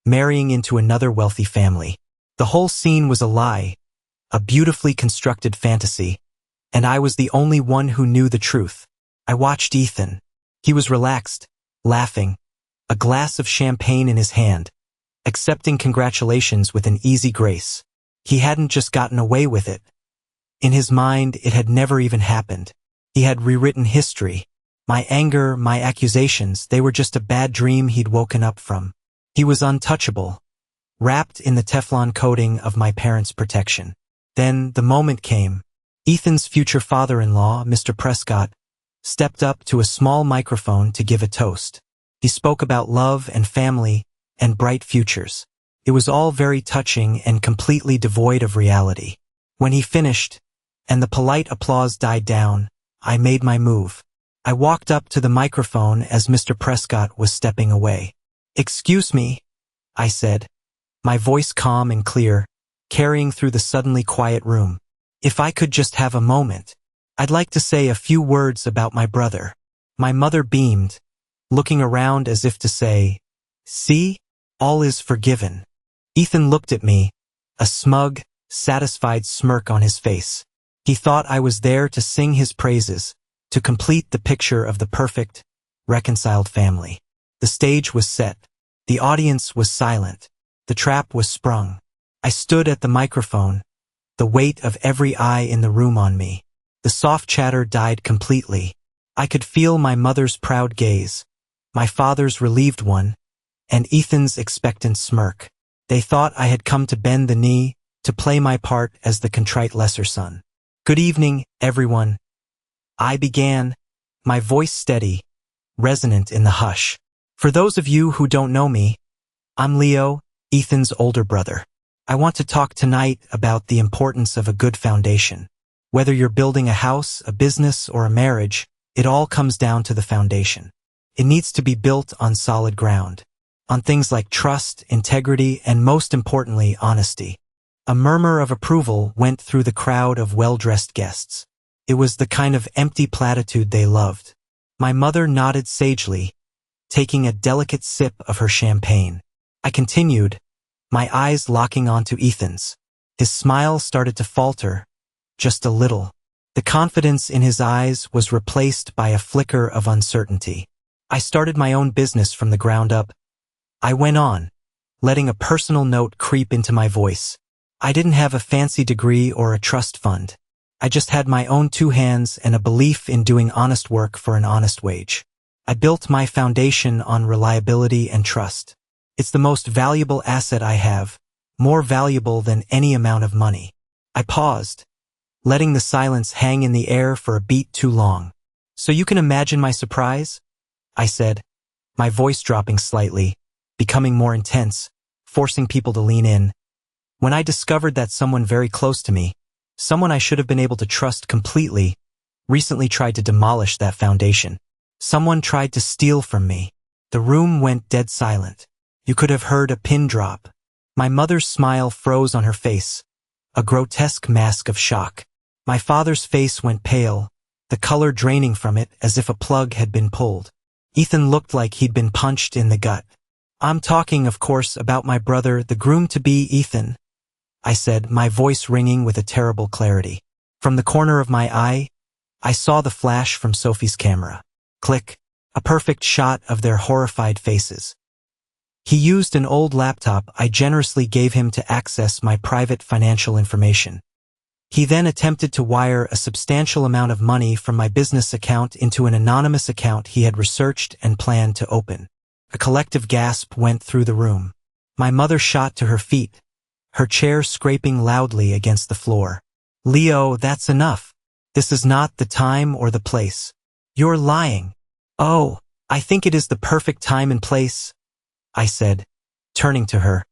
marrying into another wealthy family. The whole scene was a lie, a beautifully constructed fantasy, and I was the only one who knew the truth. I watched Ethan. He was relaxed, laughing, a glass of champagne in his hand, accepting congratulations with an easy grace. He hadn't just gotten away with it. In his mind, it had never even happened. He had rewritten history. My anger, my accusations, they were just a bad dream he'd woken up from. He was untouchable, wrapped in the Teflon coating of my parents' protection. Then the moment came. Ethan's future father-in-law, Mr. Prescott, stepped up to a small microphone to give a toast. He spoke about love and family and bright futures. It was all very touching and completely devoid of reality. When he finished, and the polite applause died down, I made my move. I walked up to the microphone as Mr. Prescott was stepping away. "Excuse me," I said, my voice calm and clear, carrying through the suddenly quiet room. "If I could just have a moment, I'd like to say a few words about my brother." My mother beamed, looking around as if to say, "See, all is forgiven." Ethan looked at me, a smug, satisfied smirk on his face. He thought I was there to sing his praises, to complete the picture of the perfect, reconciled family. The stage was set. The audience was silent. The trap was sprung. I stood at the microphone, the weight of every eye in the room on me. The soft chatter died completely. I could feel my mother's proud gaze, my father's relieved one, and Ethan's expectant smirk. They thought I had come to bend the knee, to play my part as the contrite lesser son. Good evening, everyone. I began, my voice steady, resonant in the hush. For those of you who don't know me, I'm Leo, Ethan's older brother. I want to talk tonight about the importance of a good foundation. Whether you're building a house, a business, or a marriage, it all comes down to the foundation. It needs to be built on solid ground, on things like trust, integrity, and most importantly, honesty. A murmur of approval went through the crowd of well-dressed guests. It was the kind of empty platitude they loved. My mother nodded sagely, taking a delicate sip of her champagne. I continued, my eyes locking onto Ethan's. His smile started to falter, just a little. The confidence in his eyes was replaced by a flicker of uncertainty. I started my own business from the ground up. I went on, letting a personal note creep into my voice. I didn't have a fancy degree or a trust fund. I just had my own 2 hands and a belief in doing honest work for an honest wage. I built my foundation on reliability and trust. It's the most valuable asset I have, more valuable than any amount of money. I paused, letting the silence hang in the air for a beat too long. So you can imagine my surprise? I said, my voice dropping slightly, becoming more intense, forcing people to lean in. When I discovered that someone very close to me, someone I should have been able to trust completely, recently tried to demolish that foundation. Someone tried to steal from me. The room went dead silent. You could have heard a pin drop. My mother's smile froze on her face, a grotesque mask of shock. My father's face went pale, the color draining from it as if a plug had been pulled. Ethan looked like he'd been punched in the gut. I'm talking, of course, about my brother, the groom-to-be Ethan, I said, my voice ringing with a terrible clarity. From the corner of my eye, I saw the flash from Sophie's camera. Click, a perfect shot of their horrified faces. He used an old laptop I generously gave him to access my private financial information. He then attempted to wire a substantial amount of money from my business account into an anonymous account he had researched and planned to open. A collective gasp went through the room. My mother shot to her feet, her chair scraping loudly against the floor. Leo, that's enough. This is not the time or the place. You're lying. Oh, I think it is the perfect time and place, I said, turning to her,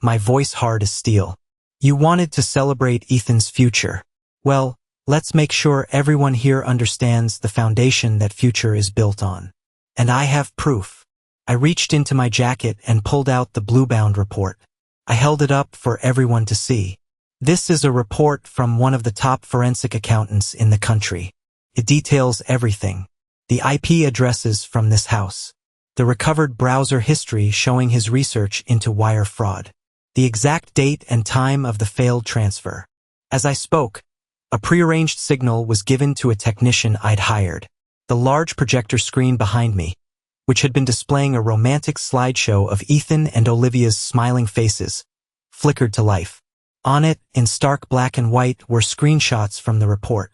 my voice hard as steel. You wanted to celebrate Ethan's future. Well, let's make sure everyone here understands the foundation that future is built on. And I have proof. I reached into my jacket and pulled out the Bluebound report. I held it up for everyone to see. This is a report from one of the top forensic accountants in the country. It details everything. The IP addresses from this house. The recovered browser history showing his research into wire fraud. The exact date and time of the failed transfer. As I spoke, a prearranged signal was given to a technician I'd hired. The large projector screen behind me, which had been displaying a romantic slideshow of Ethan and Olivia's smiling faces, flickered to life. On it, in stark black and white, were screenshots from the report.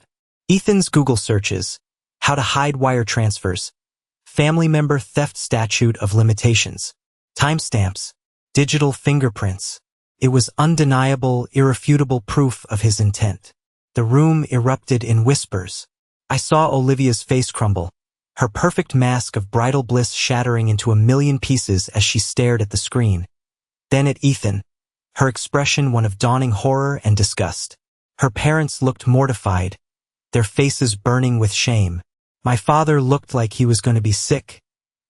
Ethan's Google searches, how to hide wire transfers, family member theft statute of limitations, timestamps, digital fingerprints. It was undeniable, irrefutable proof of his intent. The room erupted in whispers. I saw Olivia's face crumble, her perfect mask of bridal bliss shattering into a million pieces as she stared at the screen. Then at Ethan, her expression one of dawning horror and disgust. Her parents looked mortified, their faces burning with shame. My father looked like he was going to be sick,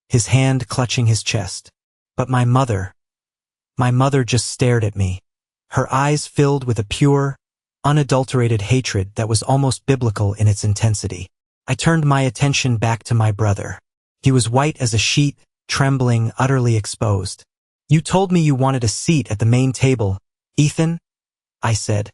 his hand clutching his chest. But my mother just stared at me, her eyes filled with a pure, unadulterated hatred that was almost biblical in its intensity. I turned my attention back to my brother. He was white as a sheet, trembling, utterly exposed. You told me you wanted a seat at the main table, Ethan, I said,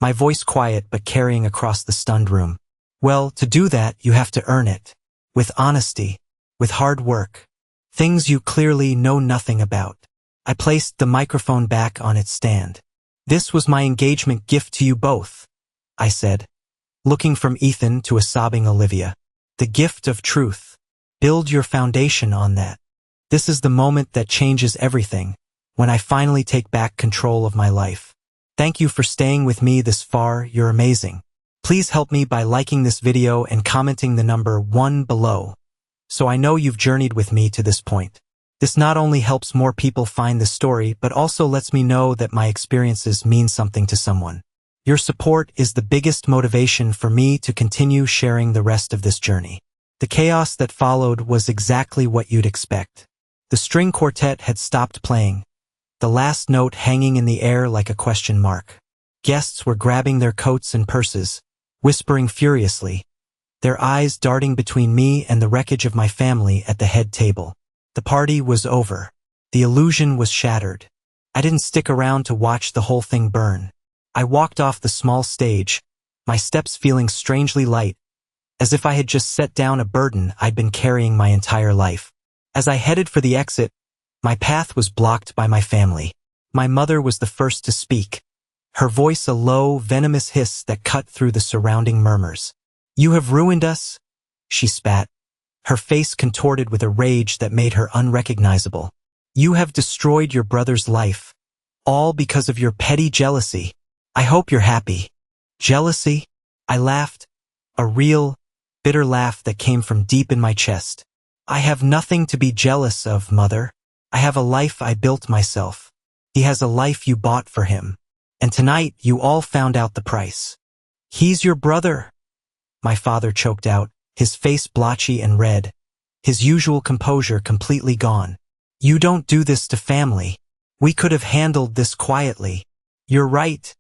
my voice quiet but carrying across the stunned room. Well, to do that, you have to earn it. With honesty, with hard work. Things you clearly know nothing about. I placed the microphone back on its stand. This was my engagement gift to you both, I said, looking from Ethan to a sobbing Olivia. The gift of truth. Build your foundation on that. This is the moment that changes everything, when I finally take back control of my life. Thank you for staying with me this far, you're amazing. Please help me by liking this video and commenting the number 1 below, so I know you've journeyed with me to this point. This not only helps more people find the story, but also lets me know that my experiences mean something to someone. Your support is the biggest motivation for me to continue sharing the rest of this journey. The chaos that followed was exactly what you'd expect. The string quartet had stopped playing, the last note hanging in the air like a question mark. Guests were grabbing their coats and purses, whispering furiously, their eyes darting between me and the wreckage of my family at the head table. The party was over. The illusion was shattered. I didn't stick around to watch the whole thing burn. I walked off the small stage, my steps feeling strangely light, as if I had just set down a burden I'd been carrying my entire life. As I headed for the exit, my path was blocked by my family. My mother was the first to speak, her voice a low, venomous hiss that cut through the surrounding murmurs. "You have ruined us," she spat, her face contorted with a rage that made her unrecognizable. "You have destroyed your brother's life, all because of your petty jealousy. I hope you're happy." Jealousy? I laughed, a real, bitter laugh that came from deep in my chest. "I have nothing to be jealous of, Mother. I have a life I built myself. He has a life you bought for him. And tonight you all found out the price." "He's your brother," my father choked out, his face blotchy and red, his usual composure completely gone. "You don't do this to family. We could have handled this quietly." "You're right,"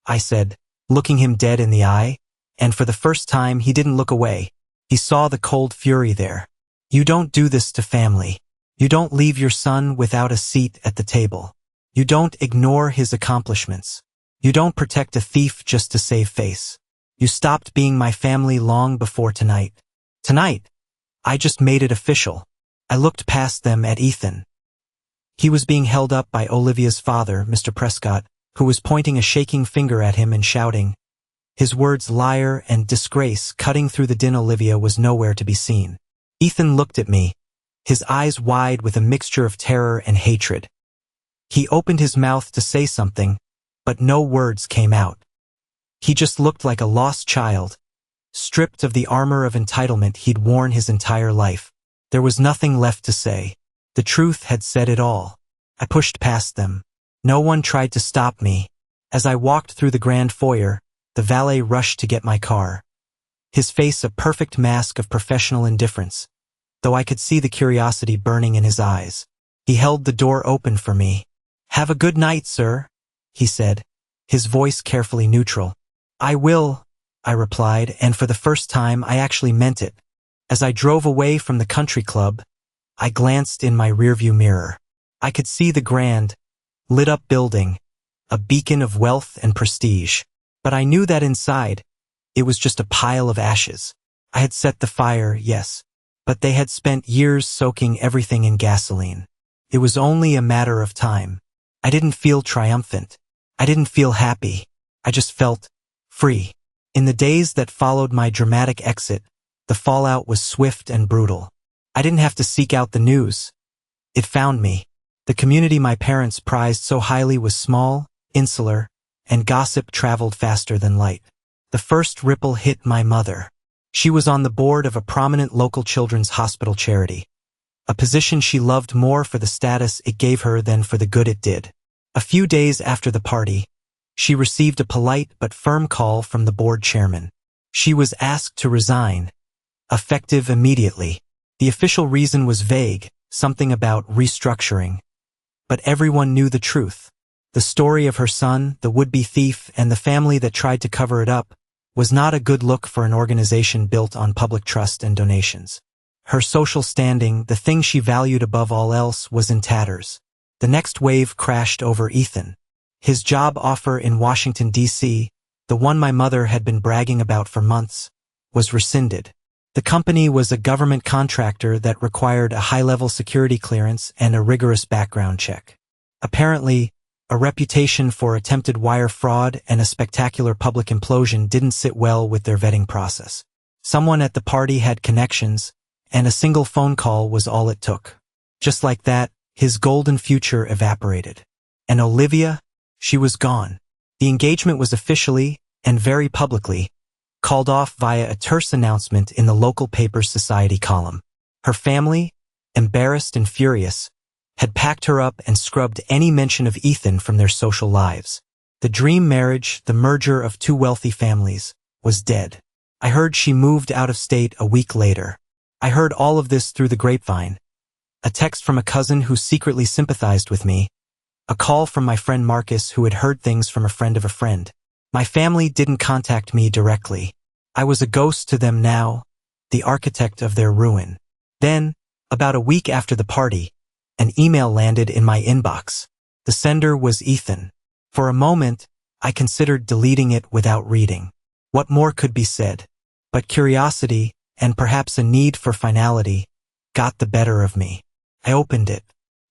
I said, looking him dead in the eye, and for the first time he didn't look away. He saw the cold fury there. "You don't do this to family. You don't leave your son without a seat at the table. You don't ignore his accomplishments. You don't protect a thief just to save face. You stopped being my family long before tonight. Tonight, I just made it official." I looked past them at Ethan. He was being held up by Olivia's father, Mr. Prescott, who was pointing a shaking finger at him and shouting. His words liar and disgrace cutting through the din. Olivia was nowhere to be seen. Ethan looked at me, his eyes wide with a mixture of terror and hatred. He opened his mouth to say something, but no words came out. He just looked like a lost child, stripped of the armor of entitlement he'd worn his entire life. There was nothing left to say. The truth had said it all. I pushed past them. No one tried to stop me. As I walked through the grand foyer, the valet rushed to get my car. His face a perfect mask of professional indifference, though I could see the curiosity burning in his eyes. He held the door open for me. "Have a good night, sir," he said, his voice carefully neutral. "I will," I replied, and for the first time I actually meant it. As I drove away from the country club, I glanced in my rearview mirror. I could see the grand, lit-up building, a beacon of wealth and prestige. But I knew that inside, it was just a pile of ashes. I had set the fire, yes, but they had spent years soaking everything in gasoline. It was only a matter of time. I didn't feel triumphant. I didn't feel happy. I just felt free. In the days that followed my dramatic exit, the fallout was swift and brutal. I didn't have to seek out the news. It found me. The community my parents prized so highly was small, insular, and gossip traveled faster than light. The first ripple hit my mother. She was on the board of a prominent local children's hospital charity, a position she loved more for the status it gave her than for the good it did. A few days after the party, she received a polite but firm call from the board chairman. She was asked to resign, effective immediately. The official reason was vague, something about restructuring. But everyone knew the truth. The story of her son, the would-be thief, and the family that tried to cover it up was not a good look for an organization built on public trust and donations. Her social standing, the thing she valued above all else, was in tatters. The next wave crashed over Ethan. His job offer in Washington, D.C., the one my mother had been bragging about for months, was rescinded. The company was a government contractor that required a high-level security clearance and a rigorous background check. Apparently, a reputation for attempted wire fraud and a spectacular public implosion didn't sit well with their vetting process. Someone at the party had connections, and a single phone call was all it took. Just like that, his golden future evaporated. And Olivia? She was gone. The engagement was officially, and very publicly, called off via a terse announcement in the local paper's society column. Her family, embarrassed and furious, had packed her up and scrubbed any mention of Ethan from their social lives. The dream marriage, the merger of two wealthy families, was dead. I heard she moved out of state a week later. I heard all of this through the grapevine. A text from a cousin who secretly sympathized with me. A call from my friend Marcus who had heard things from a friend of a friend. My family didn't contact me directly. I was a ghost to them now, the architect of their ruin. Then, about a week after the party, an email landed in my inbox. The sender was Ethan. For a moment, I considered deleting it without reading. What more could be said? But curiosity, and perhaps a need for finality, got the better of me. I opened it.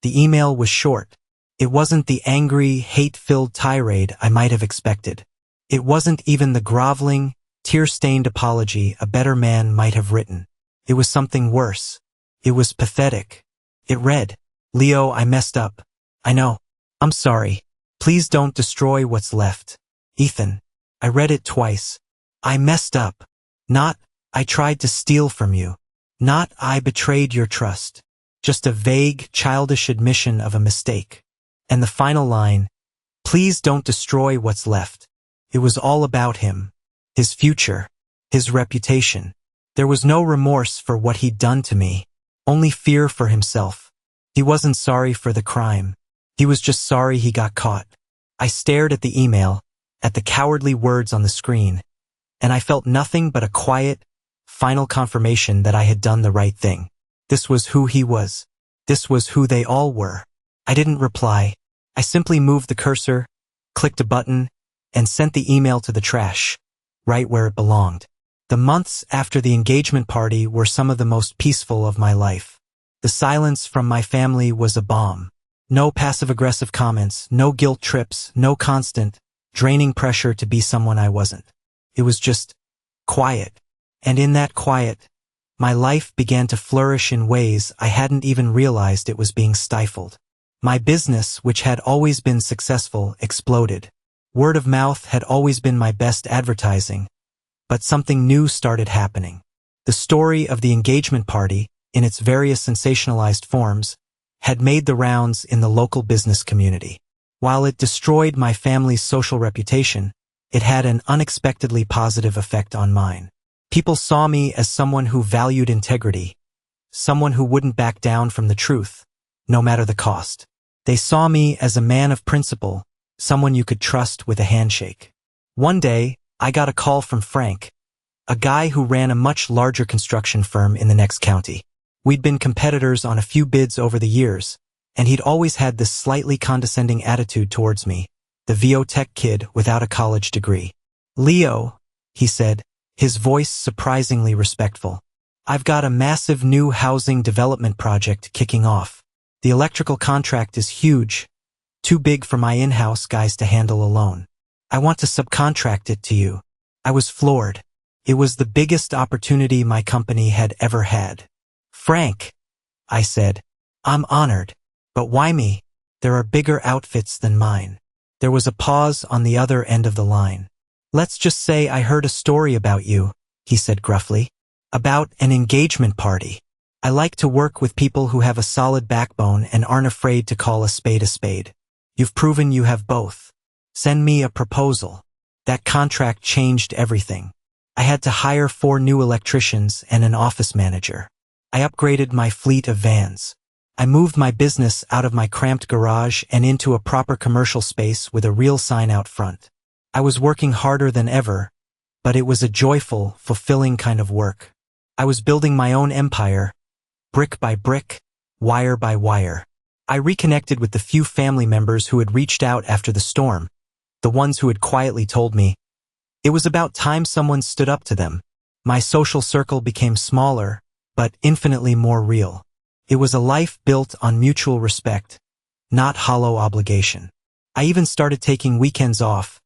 The email was short. It wasn't the angry, hate-filled tirade I might have expected. It wasn't even the groveling, tear-stained apology a better man might have written. It was something worse. It was pathetic. It read, "Leo, I messed up. I know. I'm sorry. Please don't destroy what's left. Ethan." I read it twice. I messed up. Not, I tried to steal from you. Not, I betrayed your trust. Just a vague, childish admission of a mistake. And the final line, "Please don't destroy what's left." It was all about him. His future. His reputation. There was no remorse for what he'd done to me. Only fear for himself. He wasn't sorry for the crime. He was just sorry he got caught. I stared at the email, at the cowardly words on the screen, and I felt nothing but a quiet, final confirmation that I had done the right thing. This was who he was. This was who they all were. I didn't reply. I simply moved the cursor, clicked a button, and sent the email to the trash, right where it belonged. The months after the engagement party were some of the most peaceful of my life. The silence from my family was a balm. No passive-aggressive comments, no guilt trips, no constant, draining pressure to be someone I wasn't. It was just quiet. And in that quiet, my life began to flourish in ways I hadn't even realized it was being stifled. My business, which had always been successful, exploded. Word of mouth had always been my best advertising, but something new started happening. The story of the engagement party, in its various sensationalized forms, had made the rounds in the local business community. While it destroyed my family's social reputation, it had an unexpectedly positive effect on mine. People saw me as someone who valued integrity, someone who wouldn't back down from the truth, no matter the cost. They saw me as a man of principle, someone you could trust with a handshake. One day, I got a call from Frank, a guy who ran a much larger construction firm in the next county. We'd been competitors on a few bids over the years, and he'd always had this slightly condescending attitude towards me, the VO Tech kid without a college degree. "Leo," he said, his voice surprisingly respectful. "I've got a massive new housing development project kicking off. The electrical contract is huge, too big for my in-house guys to handle alone. I want to subcontract it to you." I was floored. It was the biggest opportunity my company had ever had. "Frank," I said, "I'm honored. But why me? There are bigger outfits than mine." There was a pause on the other end of the line. "Let's just say I heard a story about you," he said gruffly. "About an engagement party. I like to work with people who have a solid backbone and aren't afraid to call a spade a spade. You've proven you have both. Send me a proposal." That contract changed everything. I had to hire 4 new electricians and an office manager. I upgraded my fleet of vans. I moved my business out of my cramped garage and into a proper commercial space with a real sign out front. I was working harder than ever, but it was a joyful, fulfilling kind of work. I was building my own empire, brick by brick, wire by wire. I reconnected with the few family members who had reached out after the storm, the ones who had quietly told me it was about time someone stood up to them. My social circle became smaller, but infinitely more real. It was a life built on mutual respect, not hollow obligation. I even started taking weekends off,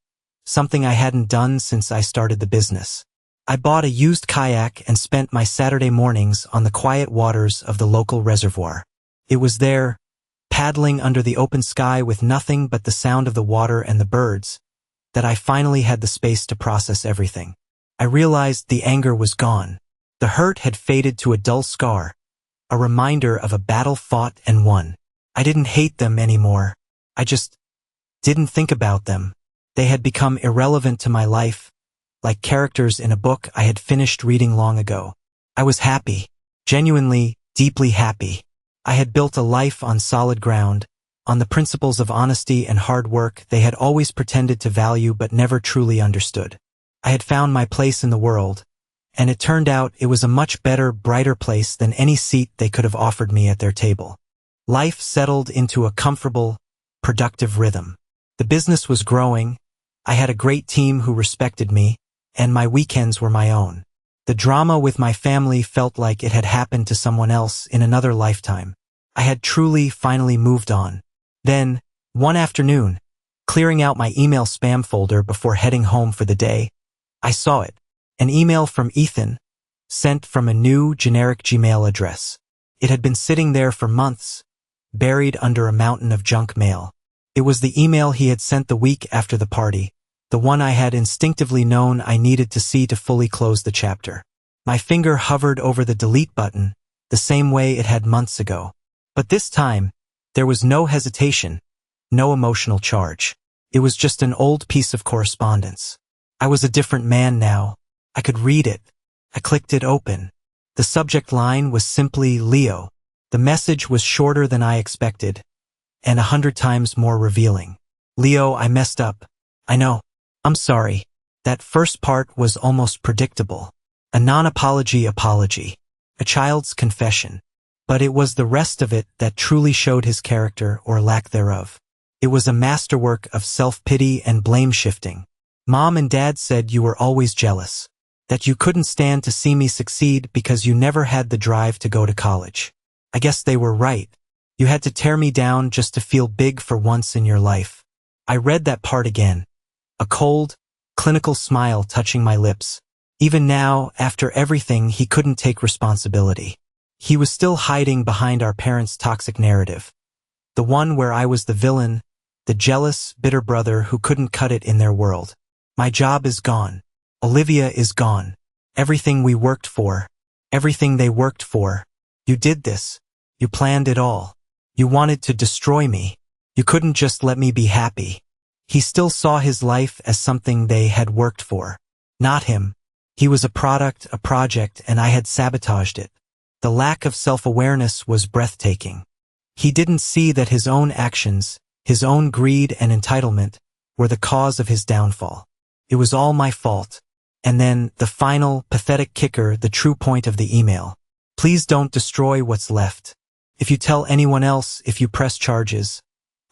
something I hadn't done since I started the business. I bought a used kayak and spent my Saturday mornings on the quiet waters of the local reservoir. It was there, paddling under the open sky with nothing but the sound of the water and the birds, that I finally had the space to process everything. I realized the anger was gone. The hurt had faded to a dull scar, a reminder of a battle fought and won. I didn't hate them anymore. I just didn't think about them. They had become irrelevant to my life, like characters in a book I had finished reading long ago. I was happy, genuinely, deeply happy. I had built a life on solid ground, on the principles of honesty and hard work they had always pretended to value but never truly understood. I had found my place in the world, and it turned out it was a much better, brighter place than any seat they could have offered me at their table. Life settled into a comfortable, productive rhythm. The business was growing, I had a great team who respected me, and my weekends were my own. The drama with my family felt like it had happened to someone else in another lifetime. I had truly, finally moved on. Then, one afternoon, clearing out my email spam folder before heading home for the day, I saw it. An email from Ethan, sent from a new, generic Gmail address. It had been sitting there for months, buried under a mountain of junk mail. It was the email he had sent the week after the party, the one I had instinctively known I needed to see to fully close the chapter. My finger hovered over the delete button, the same way it had months ago. But this time, there was no hesitation, no emotional charge. It was just an old piece of correspondence. I was a different man now. I could read it. I clicked it open. The subject line was simply Leo. The message was shorter than I expected, and 100 times more revealing. Leo, I messed up. I know. I'm sorry. That first part was almost predictable. A non-apology apology. A child's confession. But it was the rest of it that truly showed his character or lack thereof. It was a masterwork of self-pity and blame-shifting. Mom and Dad said you were always jealous. That you couldn't stand to see me succeed because you never had the drive to go to college. I guess they were right. You had to tear me down just to feel big for once in your life. I read that part again. A cold, clinical smile touching my lips. Even now, after everything, he couldn't take responsibility. He was still hiding behind our parents' toxic narrative. The one where I was the villain, the jealous, bitter brother who couldn't cut it in their world. My job is gone. Olivia is gone. Everything we worked for. Everything they worked for. You did this. You planned it all. You wanted to destroy me. You couldn't just let me be happy. He still saw his life as something they had worked for. Not him. He was a product, a project, and I had sabotaged it. The lack of self-awareness was breathtaking. He didn't see that his own actions, his own greed and entitlement, were the cause of his downfall. It was all my fault. And then, the final, pathetic kicker, the true point of the email. Please don't destroy what's left. If you tell anyone else, if you press charges,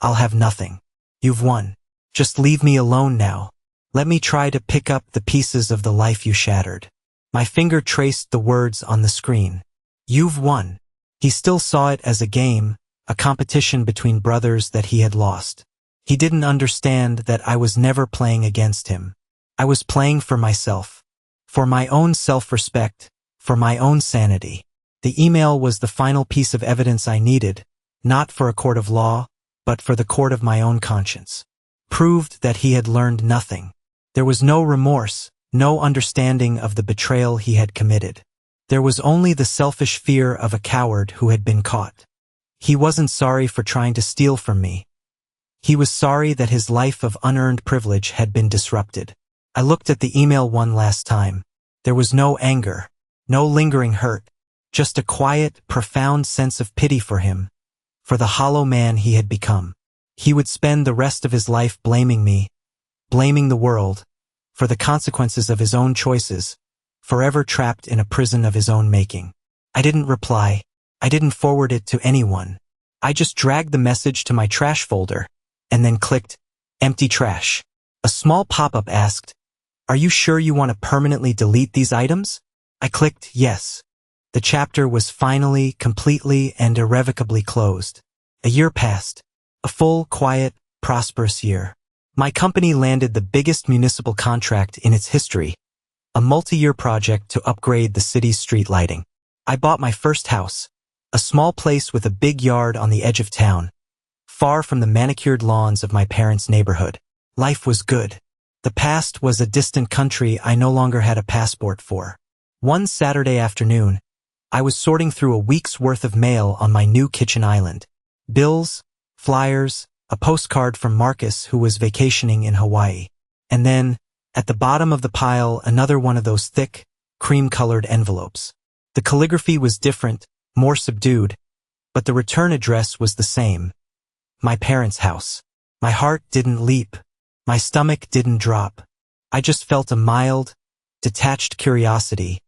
I'll have nothing. You've won. Just leave me alone now. Let me try to pick up the pieces of the life you shattered. My finger traced the words on the screen. You've won. He still saw it as a game, a competition between brothers that he had lost. He didn't understand that I was never playing against him. I was playing for myself. For my own self-respect, for my own sanity. The email was the final piece of evidence I needed, not for a court of law, but for the court of my own conscience. Proved that he had learned nothing. There was no remorse, no understanding of the betrayal he had committed. There was only the selfish fear of a coward who had been caught. He wasn't sorry for trying to steal from me. He was sorry that his life of unearned privilege had been disrupted. I looked at the email one last time. There was no anger, no lingering hurt, just a quiet, profound sense of pity for him, for the hollow man he had become. He would spend the rest of his life blaming me, blaming the world, for the consequences of his own choices, forever trapped in a prison of his own making. I didn't reply. I didn't forward it to anyone. I just dragged the message to my trash folder, and then clicked, empty trash. A small pop-up asked, are you sure you want to permanently delete these items? I clicked yes. The chapter was finally, completely, and irrevocably closed. A year passed. A full, quiet, prosperous year. My company landed the biggest municipal contract in its history, a multi-year project to upgrade the city's street lighting. I bought my first house, a small place with a big yard on the edge of town, far from the manicured lawns of my parents' neighborhood. Life was good. The past was a distant country I no longer had a passport for. One Saturday afternoon, I was sorting through a week's worth of mail on my new kitchen island. Bills, flyers, a postcard from Marcus who was vacationing in Hawaii. And then, at the bottom of the pile, another one of those thick, cream-colored envelopes. The calligraphy was different, more subdued, but the return address was the same. My parents' house. My heart didn't leap. My stomach didn't drop. I just felt a mild, detached curiosity,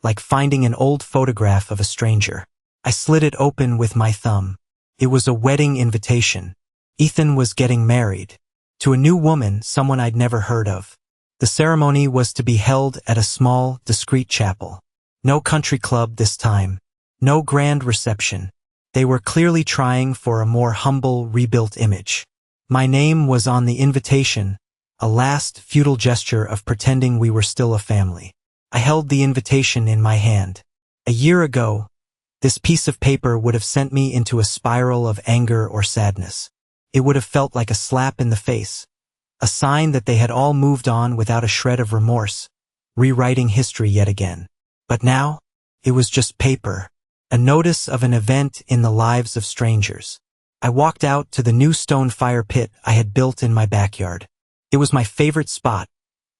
like finding an old photograph of a stranger. I slid it open with my thumb. It was a wedding invitation. Ethan was getting married. To a new woman, someone I'd never heard of. The ceremony was to be held at a small, discreet chapel. No country club this time. No grand reception. They were clearly trying for a more humble, rebuilt image. My name was on the invitation, a last, futile gesture of pretending we were still a family. I held the invitation in my hand. A year ago, this piece of paper would have sent me into a spiral of anger or sadness. It would have felt like a slap in the face, a sign that they had all moved on without a shred of remorse, rewriting history yet again. But now, it was just paper, a notice of an event in the lives of strangers. I walked out to the new stone fire pit I had built in my backyard. It was my favorite spot,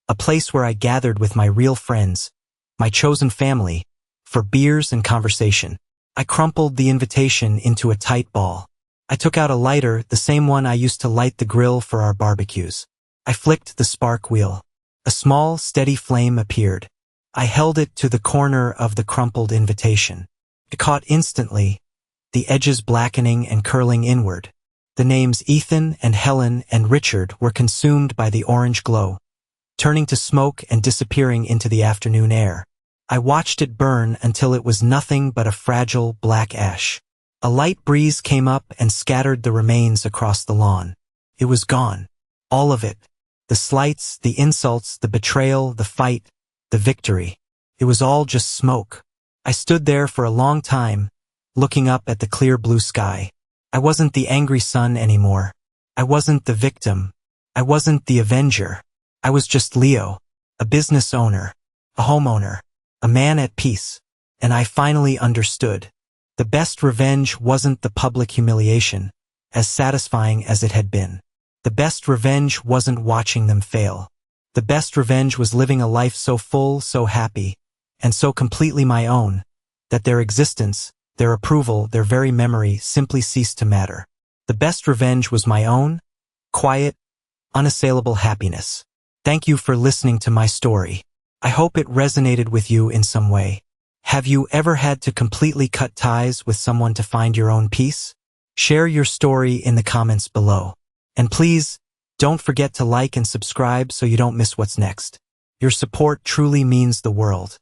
a place where I gathered with my real friends, my chosen family, for beers and conversation. I crumpled the invitation into a tight ball. I took out a lighter, the same one I used to light the grill for our barbecues. I flicked the spark wheel. A small, steady flame appeared. I held it to the corner of the crumpled invitation. It caught instantly, the edges blackening and curling inward. The names Ethan and Helen and Richard were consumed by the orange glow, turning to smoke and disappearing into the afternoon air. I watched it burn until it was nothing but a fragile black ash. A light breeze came up and scattered the remains across the lawn. It was gone. All of it. The slights, the insults, the betrayal, the fight, the victory. It was all just smoke. I stood there for a long time, looking up at the clear blue sky. I wasn't the angry son anymore. I wasn't the victim. I wasn't the avenger. I was just Leo, a business owner, a homeowner, a man at peace. And I finally understood. The best revenge wasn't the public humiliation, as satisfying as it had been. The best revenge wasn't watching them fail. The best revenge was living a life so full, so happy, and so completely my own, that their existence, their approval, their very memory simply ceased to matter. The best revenge was my own, quiet, unassailable happiness. Thank you for listening to my story. I hope it resonated with you in some way. Have you ever had to completely cut ties with someone to find your own peace? Share your story in the comments below. And please, don't forget to like and subscribe so you don't miss what's next. Your support truly means the world.